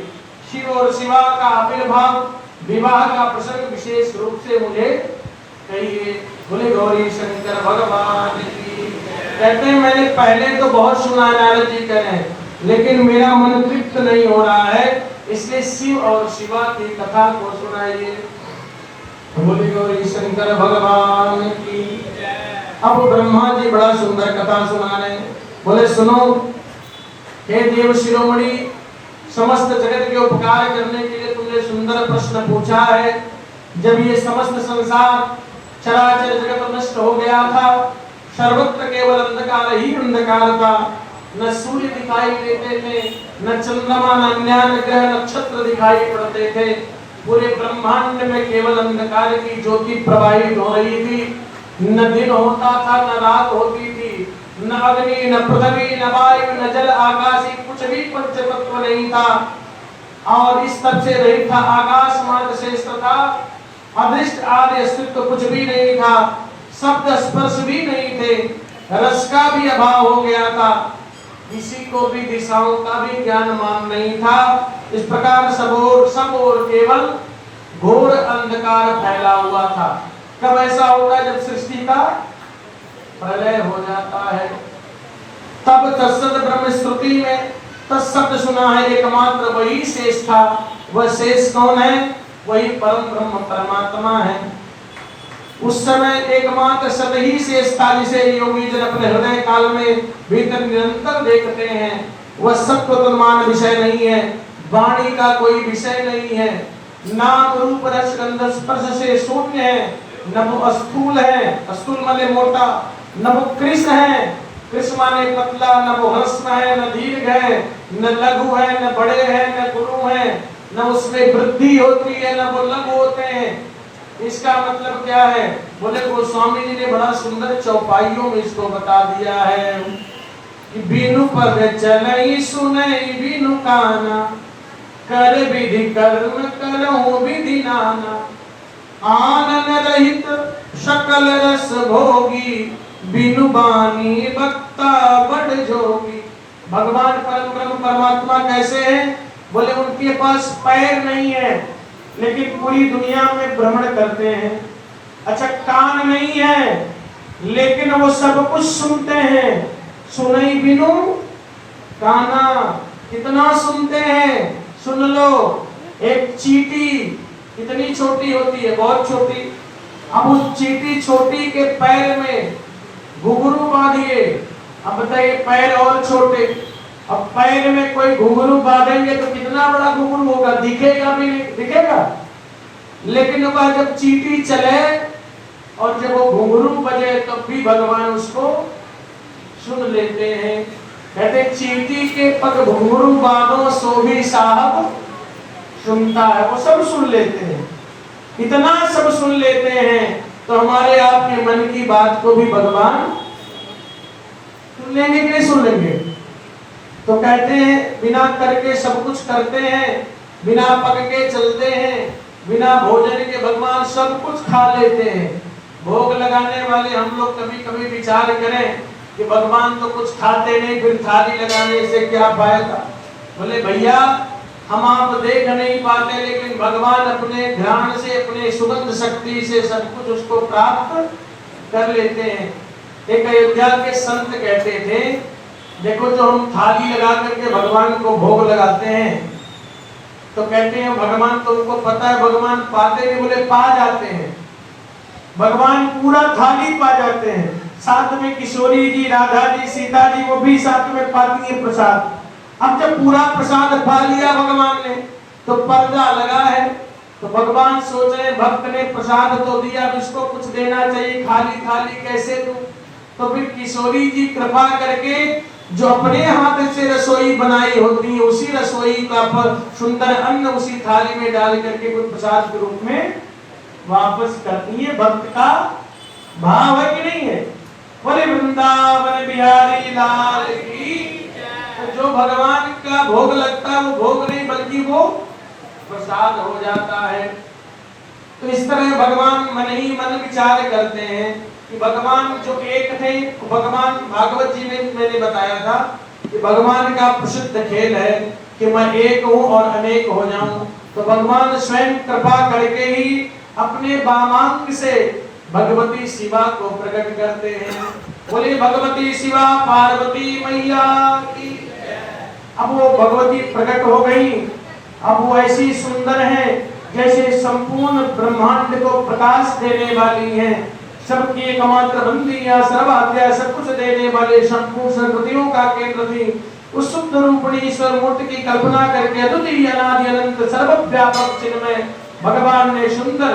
शिव और शिवा का आविर्भाव, विवाह का प्रसंग विशेष रूप से मुझे कहिए। बोले गौरी शंकर भगवान की। कहते हैं मैंने पहले तो बहुत सुना नारद जी कह रहे हैं, लेकिन मेरा मन तृप्त नहीं हो रहा है, इसलिए शिव और शिवा की कथा को सुनाइए। बोले गौरी शंकर भगवान की। अब ब्रह्मा जी बड़ा सुंदर कथा सुना रहे हैं। बोले सुनो, हे देव शिरोमणि, समस्त जगत के उपकार करने के लिए तुमने सुंदर प्रश्न पूछा है। जब ये समस्त संसार चराचर जगत नष्ट हो गया था, सर्वत्र केवल अंधकार ही अंधकार था। न सूर्य दिखाई देते थे, न चंद्रमा, न अन्य ग्रह नक्षत्र दिखाई पड़ते थे। पूरे ब्रह्मांड में केवल अंधकार की ज्योति प्रवाहित हो रही थी। न दिन होता था, न रात होती थी, न अग्नि, न पृथ्वी, न वायु, न जल, आकाश, कुछ भी पंचतत्व नहीं था। और इस तब से रहित था, आकाश मात्र शेष था, अदृष्ट आदि अस्तित्व कुछ भी नहीं था, शब्द स्पर्श भी नहीं थे, रस का भी अभाव हो गया था, किसी को भी दिशाओं का भी ज्ञान मान नहीं था। इस प्रकार सब और केवल घोर अंधकार फैला हुआ था। कब ऐसा होता है? जब सृष्टि का प्रलय हो जाता है। तब तत्सत ब्रह्म श्रुति में तत्सत सुना है, एकमात्र वही शेष था। वह शेष कौन है? वही परम ब्रह्म परमात्मा है। उस समय एकमात्र सत ही शेष था, जिसे योगी जन अपने हृदय काल में भीतर निरंतर देखते हैं। वह सत्वतमान विषय नहीं है, वाणी का कोई विषय नहीं है, नाम रूप रस गंध स्पर्श से शून्य है। न वो स्थूल है, स्थूल माने मोटा, न वो कृष्ण है, कृष्ण माने पतला, न वो ह्रस्व है, न दीर्घ है, न लघु है, न बड़े हैं, न गुरु है, न उसमें वृद्धि होती है, न वो लघु होते हैं। इसका मतलब क्या है? बोले गोस्वामी जी ने बड़ा सुंदर चौपाइयों में इसको बता दिया है कि बीनु पर चलई सुनई बीनु काना, कर विधि कर्म करहु विधि नाना, आनन रहित सकल रस भोगी, बिनु बानी वक्ता बड़ जोगी। भगवान परम ब्रह्म परमात्मा कैसे हैं? बोले उनके पास पैर नहीं है, लेकिन पूरी दुनिया में भ्रमण करते हैं। अच्छा, कान नहीं है, लेकिन वो सब कुछ सुनते हैं। सुनई बिनु काना, कितना सुनते हैं? सुन लो, एक चींटी कितनी छोटी होती है? बहुत छोटी। अब उस चींटी छोटी के पैर में घुंघरू बांधिए। अब बताइए, पैर और छोटे, अब पैर में कोई घुंघरू बांधेंगे तो कितना बड़ा घुंघरू होगा? दिखेगा भी नहीं, दिखेगा। लेकिन वह जब चींटी चले और जब वो घुंघरू बजे तब भी भगवान उसको सुन लेते हैं। कहते चींटी के पग घुंघरू बांधो सो भी साहब सुनता है। वो सब सुन लेते हैं, इतना सब सुन लेते हैं, तो हमारे आपके मन की बात को भी भगवान सुन लेंगे कि नहीं सुन लेंगे? तो कहते हैं बिना करके सब कुछ करते हैं, बिना पग के चलते हैं, बिना भोजन के भगवान सब कुछ खा लेते हैं। भोग लगाने वाले हम लोग कभी कभी विचार करें कि भगवान तो कुछ खाते नहीं, फिर थाली लगाने से क्या फायदा? बोले भैया, हम आप देख नहीं पाते, लेकिन भगवान अपने ध्यान से, अपने सुगंध शक्ति से सब कुछ उसको प्राप्त कर लेते हैं। एक अयोध्या के संत कहते थे, देखो जो हम थाली लगा करके भगवान को भोग लगाते हैं, तो कहते हैं भगवान, तो उनको पता है भगवान पाते नहीं, बोले पा जाते हैं। भगवान पूरा थाली पा जाते हैं। साथ में किशोरी जी, राधा जी, सीता जी, वो भी साथ में पाती है प्रसाद। अब जब पूरा प्रसाद पा लिया भगवान ने, तो पर्दा लगा है, तो भगवान सोच रहे भक्त ने प्रसाद तो दिया, अब इसको कुछ देना चाहिए, खाली थाली कैसे दूं? तो फिर किशोरी जी कृपा करके जो अपने हाथ से रसोई बनाई होती है, उसी रसोई का सुंदर अन्न उसी थाली में डाल करके कुछ प्रसाद के रूप में वापस करती है। भक्त का भाव है कि नहीं है? बोले वृंदावन बिहारी लाल की। जो भगवान का भोग लगता है वो भोग नहीं, बल्कि वो प्रसाद हो जाता है। तो इस तरह भगवान मन ही मन विचार करते हैं कि भगवान जो एक थे, भगवान भागवत जी में मैंने बताया था कि भगवान का प्रसिद्ध खेल है कि मैं एक हूँ और अनेक हो जाऊं। तो भगवान स्वयं कृपा करके ही अपने वामांग से भगवती शिवा को प्रकट करते हैं। बोले भगवती शिवा पार्वती मैया की। अब वो भगवती प्रकट हो गई। अब वो ऐसी सुंदर है जैसे संपूर्ण ब्रह्मांड को प्रकाश देने वाली है, सबकी एकमात्र बंदियां सर्वाद्या सब कुछ देने वाले संपूर्ण कृतियों का केंद्र थी। उस शुद्ध रूपणी ईश्वर मूर्ति की कल्पना करके अद्वितीय अनादि अनंत सर्वव्यापक चिन्मय भगवान ने सुंदर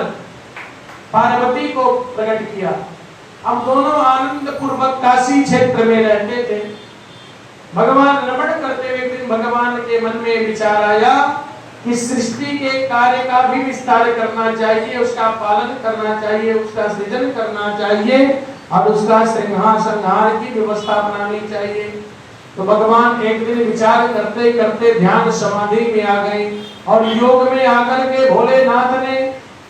पार्वती को प्रकट किया। अब दोनों आनंद पूर्वक काशी क्षेत्र में रहते थे। भगवान रमण करते हुए एक दिन भगवान के मन में विचार आया कि सृष्टि के कार्य का भी विस्तार करना चाहिए, उसका पालन करना चाहिए, उसका सृजन करना चाहिए और उसका संहार की व्यवस्था बनानी चाहिए। तो भगवान एक दिन विचार करते करते ध्यान समाधि में आ गए और योग में आकर के भोलेनाथ ने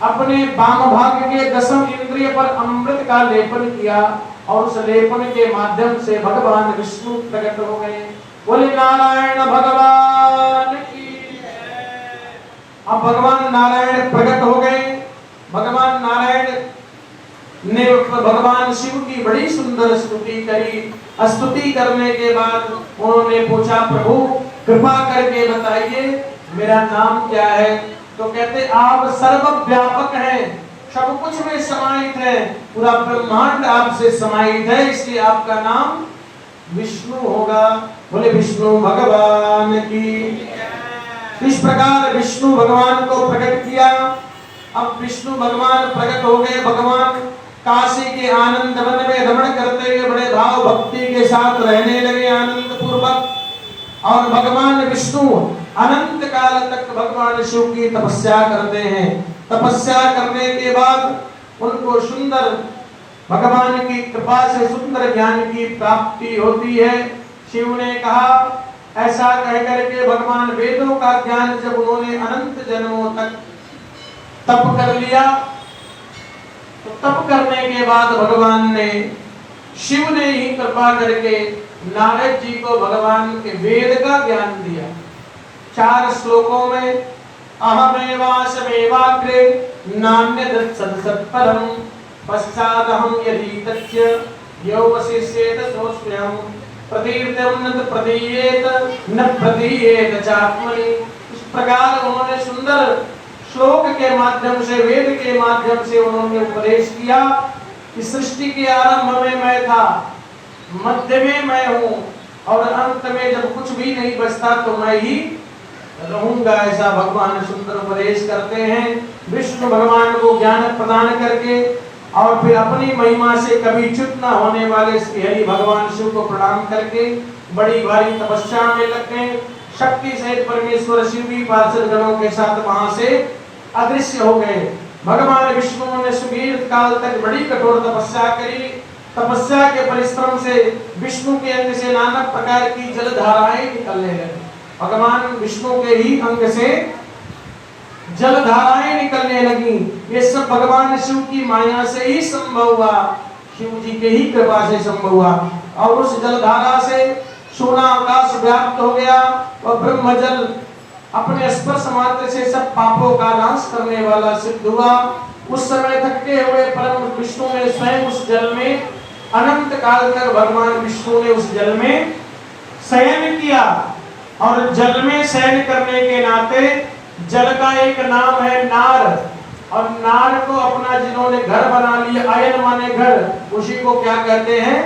अपने वाम भाग के दसम इंद्रिय पर अमृत का लेपन किया और उस लेपन के माध्यम से भगवान विष्णु प्रकट हो गए। बोले नारायण भगवान की जय। अब भगवान नारायण प्रकट हो गए। भगवान नारायण ने भगवान शिव की बड़ी सुंदर स्तुति करी। स्तुति करने के बाद उन्होंने पूछा, प्रभु कृपा करके बताइए मेरा नाम क्या है। तो कहते आप सर्वव्यापक हैं, सब कुछ में समाहित है, पूरा ब्रह्मांड आपसे समाहित है, इसलिए आपका नाम विष्णु होगा। बोले विष्णु भगवान की। इस प्रकार विष्णु भगवान को प्रकट किया। अब विष्णु भगवान प्रकट हो गए। भगवान काशी के आनंद वन में रमण करते हुए बड़े भाव भक्ति के साथ रहने लगे आनंद पूर्वक। और भगवान विष्णु अनंत काल तक भगवान शिव की तपस्या करते हैं। तपस्या करने के बाद उनको सुंदर भगवान की कृपा से सुंदर ज्ञान की प्राप्ति होती है। शिव ने कहा, ऐसा कह करके भगवान वेदों का ज्ञान जब उन्होंने अनंत जन्मों तक तप कर लिया, तो तप करने के बाद भगवान ने शिव ने ही कृपा करके नारद जी को भगवान के वेद का ज्ञान दिया। 4 श्लोकों में अहमेवासमेवाग्रे नान्यद् सत्परम पश्चादहं यदि तच्च यो वशिष्येत सोऽस्म्यहं प्रतीर्यं न प्रतीयेत न प्रतीयेत चात्मनि। इस प्रकार उन्होंने सुंदर श्लोक के माध्यम से, वेद के माध्यम से उन्होंने उपदेश किया कि सृष्टि के आरंभ में मैं था, मध्य में मैं हूँ और अंत में जब कुछ भी नहीं बचता तो मैं ही रहूंगा। ऐसा भगवान सुंदर उपदेश करते हैं। विष्णु भगवान को ज्ञान प्रदान करके और फिर अपनी महिमा से कभी च्युत न होने वाले श्री हरि भगवान शिव को प्रणाम करके बड़ी भारी तपस्या में लग गए। शक्ति सहित परमेश्वर शिव भी पार्षद गणों के साथ वहां से अदृश्य हो गए। भगवान विष्णु ने सुदीर्घ काल तक बड़ी कठोर तपस्या करी। तपस्या के परिश्रम से विष्णु के अंग से नाना प्रकार की जलधाराएं निकलने लगी। भगवान विष्णु के ही अंग से जलधाराएं निकलने लगी। ये सब भगवान शिव की माया से ही संभव हुआ, शिव जी के ही कृपा से संभव हुआ। और उस जलधारा से सोना आकाश व्याप्त हो गया और ब्रह्म जल अपने स्पर्श मात्र से सब पापों का नाश करने वाला सिद्ध हुआ। उस समय थके हुए परम विष्णु ने स्वयं उस जल में अनंत काल तक भगवान विष्णु ने उस जल में शयन किया। और जल में शयन करने के नाते जल का एक नाम है नार, और नार को अपना जिन्होंने घर बना लिया, आयन माने घर, उसी को क्या कहते हैं,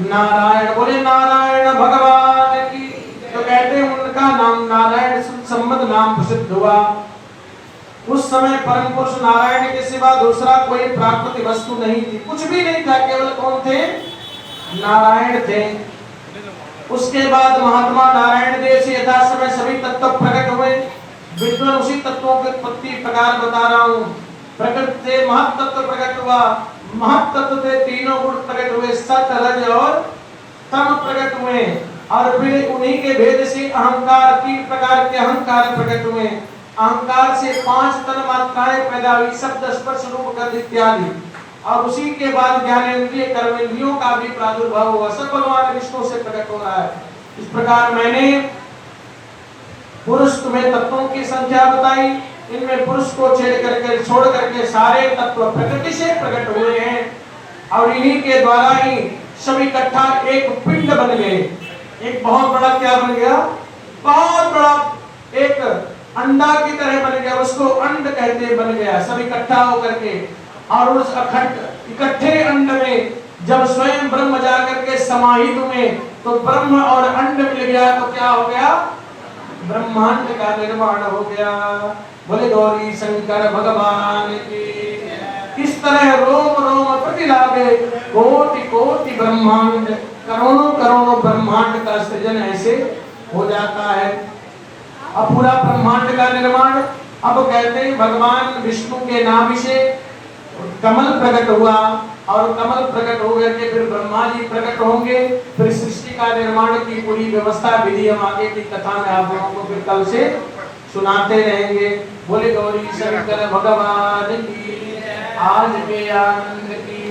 नारायण। बोले नारायण भगवान की। तो कहते हैं उनका नाम नारायण संबंध नाम प्रसिद्ध हुआ। उस समय परम पुरुष नारायण के सिवा दूसरा कोई प्राकृतिक वस्तु नहीं थी, कुछ भी नहीं था, केवल कौन थे, नारायण थे। उसके बाद महात्मा नारायण देव से यथा समय सभी तत्व प्रकट हुए। विद्वान उसी तत्वों के उत्पत्ति प्रकार बता रहा हूँ। प्रकृति से महत तत्व प्रकट हुआ, महत तत्व से तीनों गुण प्रकट हुए, सत रज और तम प्रकट हुए। और फिर उन्हीं के भेद से अहंकार, 3 प्रकार के अहंकार प्रकट हुए। अहंकार से 5 तन मात्राएं पैदा हुई, शब्द स्पर्श रूप गंध इत्यादि। और उसी के बाद ज्ञानेंद्रिय कर्मेंद्रियों का भी प्रादुर्भाव हुआ। सब भगवान विष्णु से प्रकट हो रहा है। इस प्रकार मैंने पुरुष तुम्हें तत्वों की संख्या बताई, इनमें पुरुष को छोड़ करके सारे तत्व प्रकृति से प्रकट हुए हैं। और इन्हीं के द्वारा ही सब इकट्ठा एक पिंड बन गए। एक बहुत बड़ा क्या बन गया, बहुत बड़ा एक अंड अंडा की तरह बन गया, उसको अंड कहते बन गया, सब इकट्ठा होकर के। और उस इकट्ठे अंड में जब स्वयं ब्रह्म जा करके समाहित हुए तो ब्रह्म और अंड मिल गया, तो क्या हो गया? ब्रह्मांड का निर्माण हो गया। बोले गौरी शंकर भगवान की। इस तरह रोम रोम प्रतिलाभे कोटि कोटि ब्रह्मांड, करोड़ों करोड़ों ब्रह्मांड का सृजन ऐसे हो जाता है। अब पूरा ब्रह्मांड का निर्माण, अब कहते हैं भगवान विष्णु के नाभि से कमल प्रकट हुआ, और कमल प्रकट हो गए के फिर ब्रह्मा जी प्रकट होंगे, फिर सृष्टि का निर्माण की पूरी व्यवस्था विधि हम आगे की कथा में आप लोगों को फिर कल से सुनाते रहेंगे। बोले गौरी शंकर भगवान की, आज के आनंद की।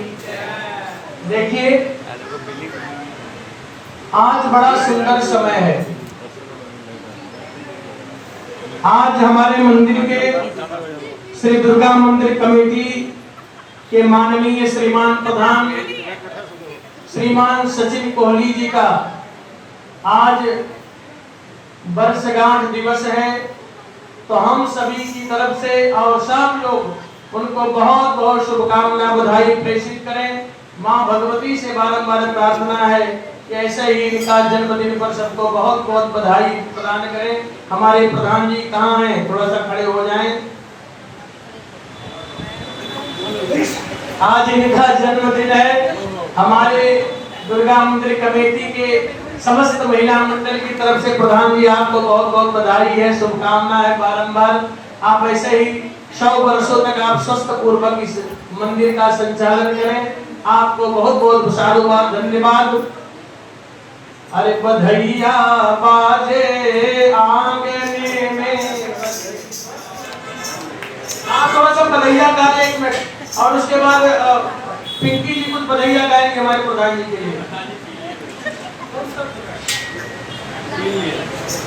देखिए आज बड़ा सुंदर समय है। आज हमारे मंदिर के श्री दुर्गा मंदिर कमेटी के माननीय श्रीमान प्रधान श्रीमान सचिन कोहली जी का आज वर्षगांठ दिवस है। तो हम सभी की तरफ से और सब लोग उनको बहुत बहुत शुभकामना बधाई प्रेषित करें। माँ भगवती से बारंबार प्रार्थना है कि ऐसे ही इनका जन्मदिन पर सबको बहुत बहुत बधाई प्रदान करें। हमारे प्रधान जी कहाँ हैं? थोड़ा सा खड़े हो जाएं। आज इनका जन्मदिन है। हमारे दुर्गा मंदिर कमेटी के समस्त महिला मंडल की तरफ से प्रधान जी आपको बहुत बहुत बधाई है, शुभकामना है बारंबार। आप ऐसे ही 100 वर्षों तक आप स्वस्थ पूर्वक इस मंदिर का संचालन करें। आपको बहुत बहुत साधुवाद, धन्यवाद। अरे बधैया बाजे आंगने में, आप थोड़ा सा बधैया गा लें 1 मिनट, और उसके बाद पिंकी जी कुछ बधैया गाएंगे हमारे प्रधान जी के लिए।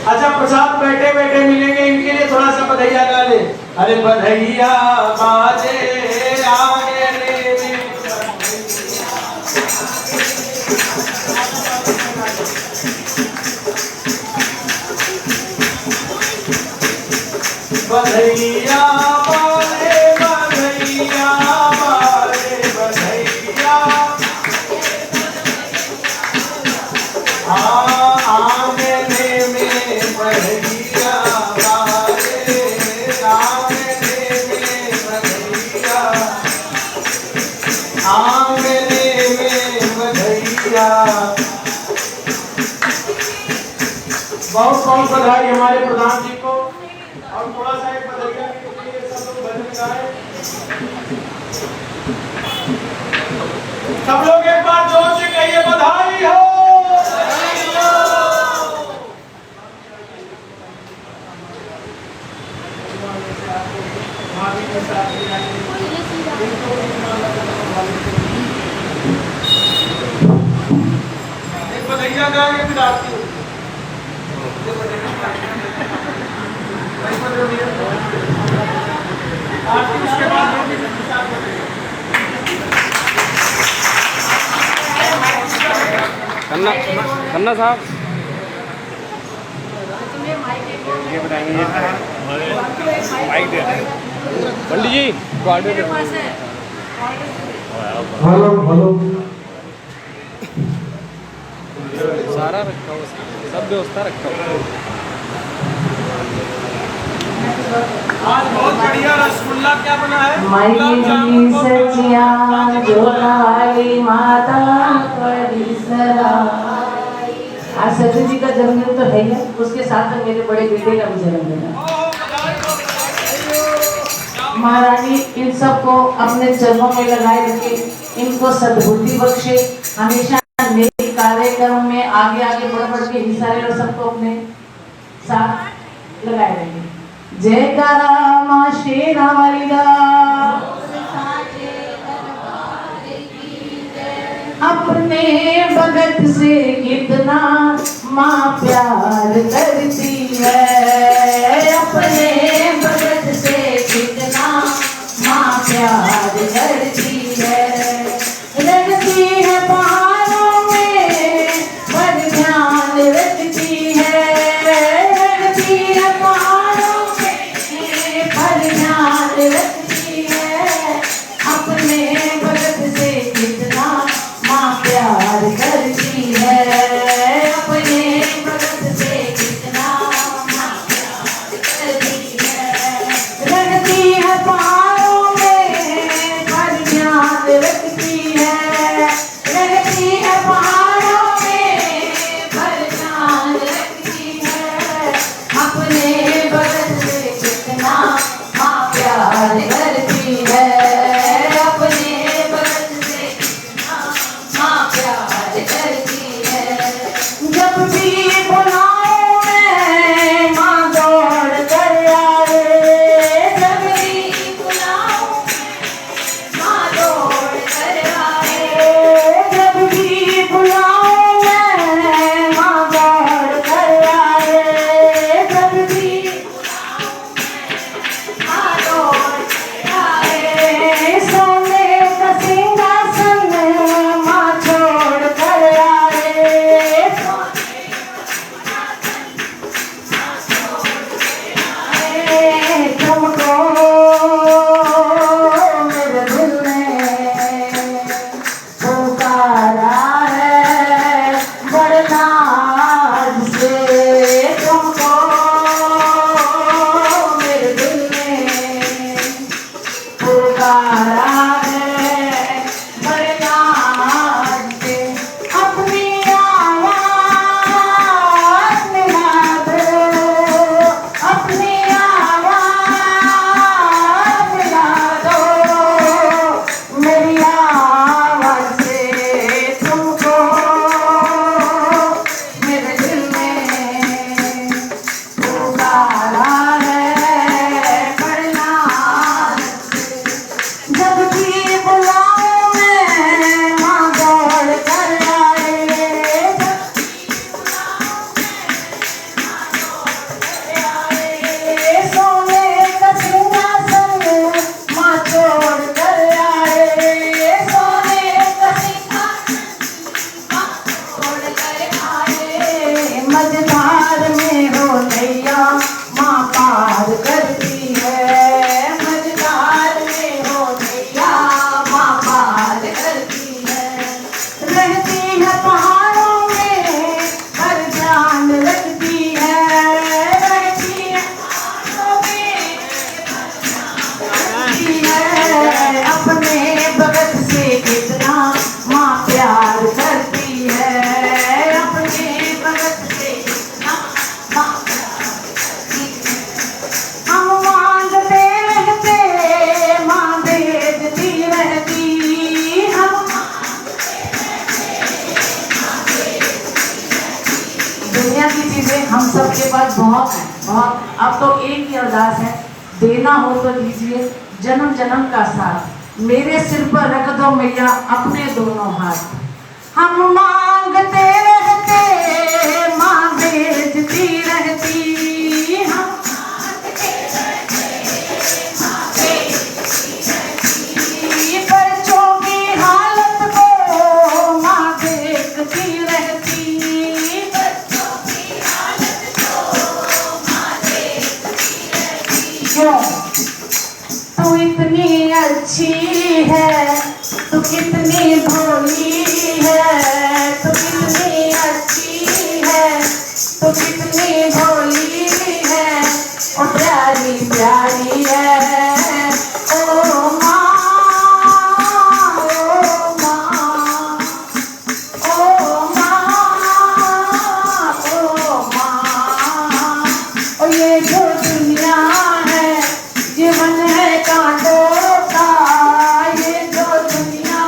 अच्छा प्रसाद बैठे बैठे मिलेंगे, इनके लिए थोड़ा सा बधैया गा ले। अरे बधैया बाजे आंगने में, बधैया बाजे बधैया बाजे बधैया, आंगने में बधैया बाजे, आंगने में बधैया, आंगने में बधैया। बहुत बहुत बधाई हमारे प्रधान जी को। और थोड़ा सा एक बधैया के लिए सब लोग भजन गाएं। सब लोग एक बार जोर से कहिए बधाई हो। एक बधैया गाएंगे फिर आरती। उसके बाद खन्ना साहब ये बताएंगे, माइक दे पंडित जी। हेलो हेलो, सारा रखा हो, सब व्यवस्था रखा हो। आज बहुत बढ़िया रसगुल्ला क्या बना है? मई सचिया जो काली माता परिसरा। आज सचिन जी का जन्मदिन तो है ही, उसके साथ में मेरे बड़े बेटे का भी जन्मदिन है। महारानी इन सबको अपने चरणों में लगाए रखे, इनको सद्बुद्धि बख्शे, हमेशा नेक कार्यक्रम में आगे आगे बढ़ बढ़ के हिस्सा ले और सबको अपने साथ लगाए रखे। जयकारा माँ शेरा वाली दा, अपने भगत से कितना माँ प्यार करती है, अपने भगत से कितना माँ प्यार करती है। रखती है पहाड़ों में पर ध्यान रखती है, रखती है पहाड़ों में सबके पास बहुत है, बहुत। अब तो एक ही अरदास है, देना हो तो दीजिए जन्म जन्म का साथ, मेरे सिर पर रख दो मैया अपने दोनों हाथ। हम मांगते रहते माँ भेजती रहती, हम मांगते रहते माँ भेजती रहती, बच्चों की हालत को माँ देखती रहती, बच्चों की हालत को माँ देखती रहती। क्यों? तू इतनी अच्छी है, तू कितनी भोली है, तू कितनी अच्छी है, तू कितनी भोली है, ओ प्यारी प्यारी है, ओ माँ, ओ माँ, ओ माँ, ओ माँ। ओ ये जो दुनिया है जीवन है कांटों का, ये जो दुनिया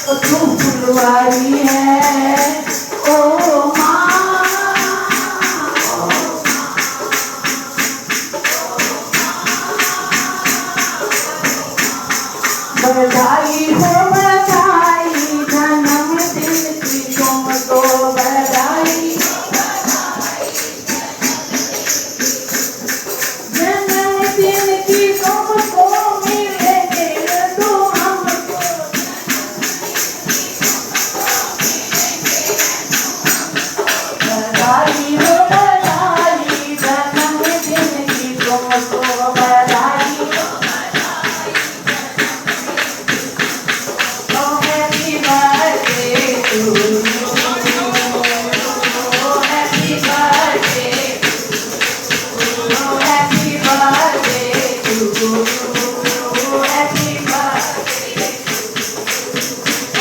तो तू फुलवारी है, ओ माँ। बधाई हो बधाई जन्मदिन की तुमको, बधाई जन्मदिन की तुमको, मिले दिन तो हमको। बधाई हो बधाई जन्मदिन की तुमको, बधाई हो Oh, happy birthday to you. Oh, happy birthday. Oh, happy birthday to you. Oh, happy birthday.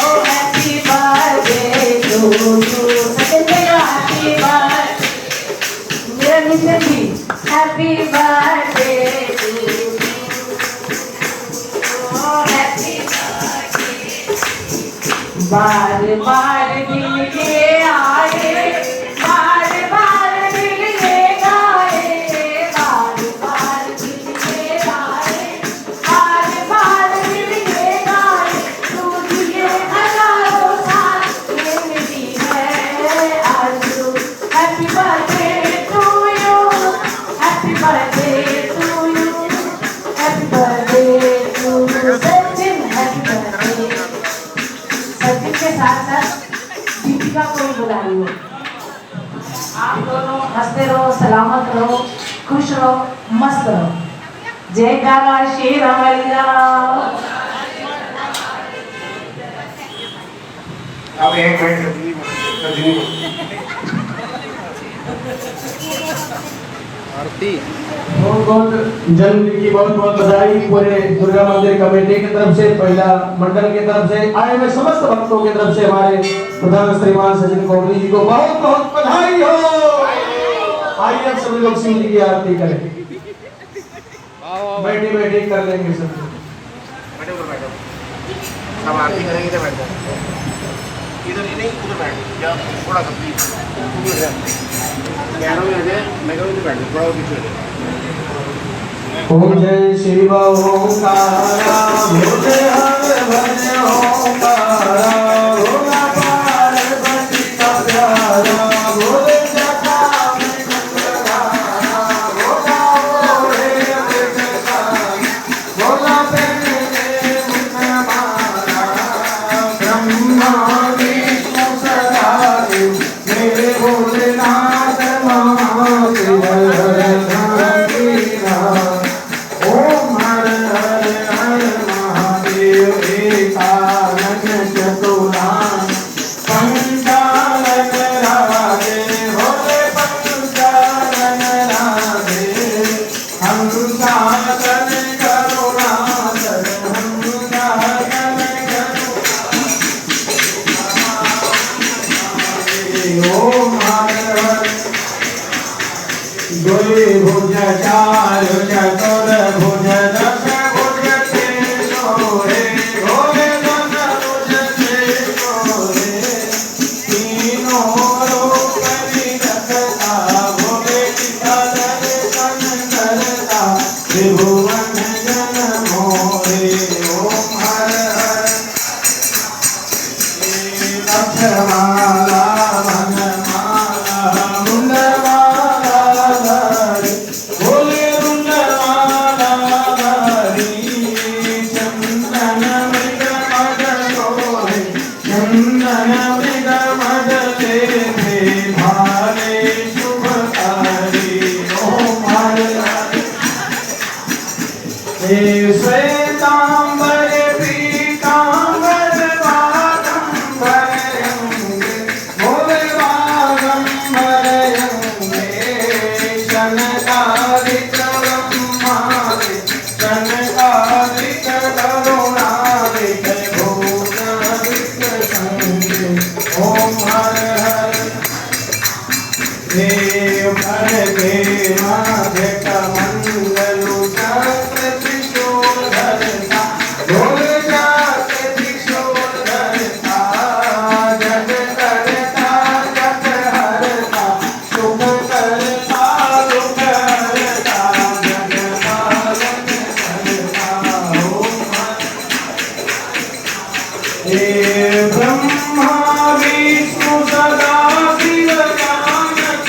Oh, happy birthday to you. Second day, happy birthday. मेरा मिशन भी happy birthday to you. Oh, happy बार बार दिल ये आए, बार बार दिल ये गाए, बार बार दिल ये गाए, बार बार दिल ये गाए, तुझे हजारों साल ये मिली है आरज़ू। Happy birthday to you, happy birthday to you, happy birthday to you Sachin, happy birthday. Sachin के साथ साथ दीपिका को भी बधाई हो। आप दोनों हंसते रहो, सलामत रहो, खुश रहो, मस्त रहो। जय गागा श्री रामलिंगा। अब एक मिनट आरती बहुत बहुत जन्मदिन की बहुत बहुत बधाई पूरे दुर्गा मंदिर कमेटी की तरफ से, पहला मंडल की तरफ से, आए हुए समस्त भक्तों की तरफ से हमारे प्रधान श्रीमान सचिन कोहली जी को बहुत बहुत बधाई हो। आइए अब सभी लोग शिव जी की आरती करें। बैठे बैठे कर लेंगे सब। बैठो उधर बैठो, सब आरती करेंगे इधर बैठ जाओ, इधर नहीं उधर बैठ या थोड़ा सा प्लीज कह रहा हूँ मैं कहूँ इधर बैठ जाओ, थोड़ा पीछे हो जाओ। ओम जय शिव ओंकारा, भोले हर भज ओंकारा, भोला पार्वती का प्यारा, भोले जटा में गंगारा, भोला ओढ़े विषधारा, भोला पहने मुखमाला, ब्रह्मा विष्णु सदा शिव, मेरे भोलेनाथ महादेव ओम हर हर हर महादेव। एकानन चतुरान पंचानन राधे, भोले पंचानन राधे, हंसासन करुणाकर, हंसासन ओम हर हर। द्वे भुज चार चतुर भुज दश भुज तेजोरे, भोले दश भुज तेजोरे, तीन देव भर के माधे का मंगलु चक्र त्रिशूल धरता ढोल चक्र त्रिशूल धरता जग करता जग हरता सुख करता दुख हरता जग पालन करता हे ब्रह्मा विष्णु सदा शिव जानत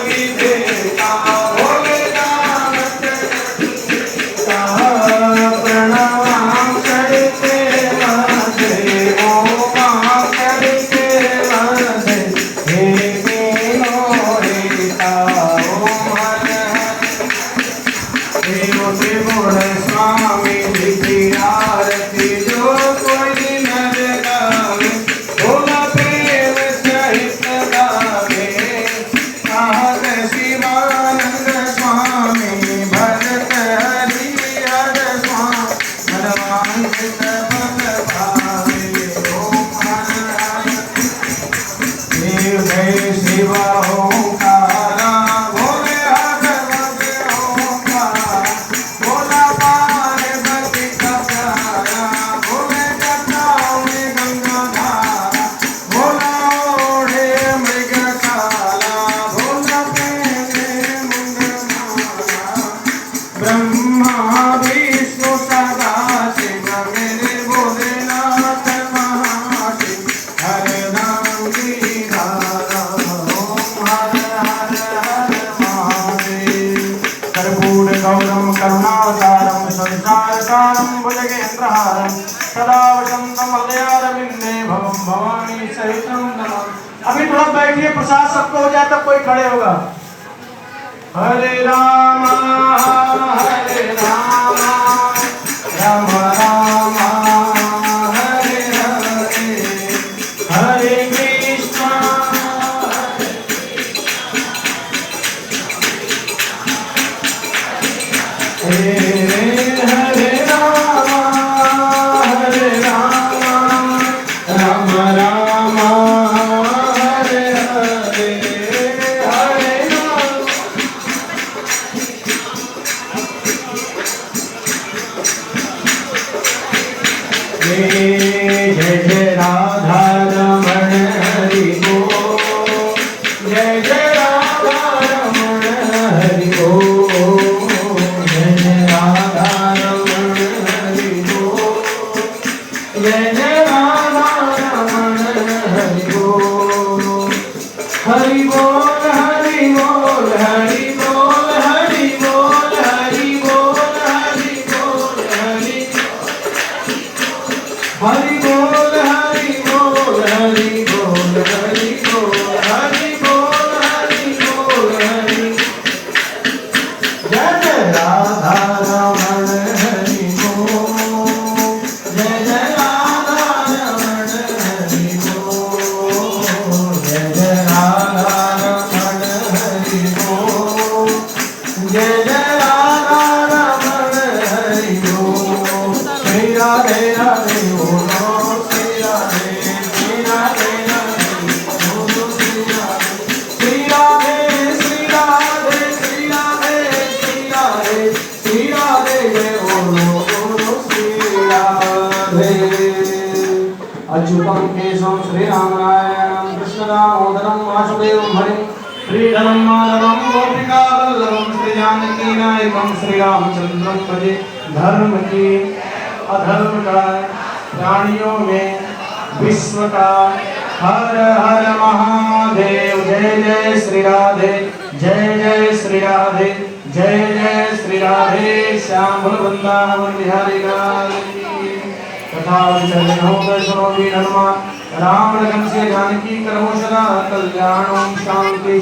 विदेता भोले जानत प्रणाम करते मधे ओम करते मधे हे तीनों हेता ओम हर देव त्रिभुवन स्वामी की आरती जो कोई नर गावे भोला प्रेम सहित गावे कहत शिवानंद स्वामी भजत हरि हर स्वामी मनवांचित फल पावे ओम हर हर देव जय शिवा ओंकारा भोले हर ओंकार भोला पार्वती का प्यारा भोले जटाओं में गंगा धारा भोला ओढ़े मृगशाला भोला पहने मुंडमाला ब्रह्मा विष्णु सदा शिव मेरे भोलेनाथ महाशिव हर नाम की धारा ओम हर हर हर महादेव कर्पूर गौरम करुणावतारम संसारसारम भुजगेन्द्रहारम सदा वसंतम हृदयारविंदे भवम भवानी सहितम नमः। अभी थोड़ा बैठिए, प्रसाद सबको हो जाए तब कोई खड़े होगा। हरे राम राम राम हरे हरे हरे कृष्ण हरे हरे राम राम राम हरे हरे हरे राम। जय जय राधा रमण हरि बोल जय जय राधा रमण हरि बोल जय जय राधा रमण हरि बोल जय जय राधा रमण हरि बोल हरि बोल हरि बोल हरि बोल हरि बोल हरि बोल हरि बोल हरि हरि बोल हरि बोल हरि बोल हरि बोल हरि बोल हरि बोल हरि जय जय राधा रमण हरि बोल जय जय राधा रमण हरि बोल जय जय राधा रमण हरि बोल जय जय राधा रमण हरि बोल श्री राधे राधे बोलो श्री राधे राधे बोलो श्री राधे श्री राधे श्री राधे श्री राधे श्री राधे श्री राधे जय बोलो बोलो श्री राधे। अच्युतं केशवं श्रीरामनारायणं कृष्णदामोदरं वासुदेवं हरिं श्रीधरं माधवं गोपिकावल्लभं श्रीजानकीनायकं श्रीरामचन्द्रं भजे। धर्म की अधर्म का प्राणियों में विश्व का हर हर महादेव। जय जय श्री राधे जय जय श्री राधे जय जय श्री राधे श्याम वृंदावन बिहारी लाल की। तथा विचरणो दर्शनो भी हनुमान राम लखन से जानकी करहु सदा कल्याणं शांति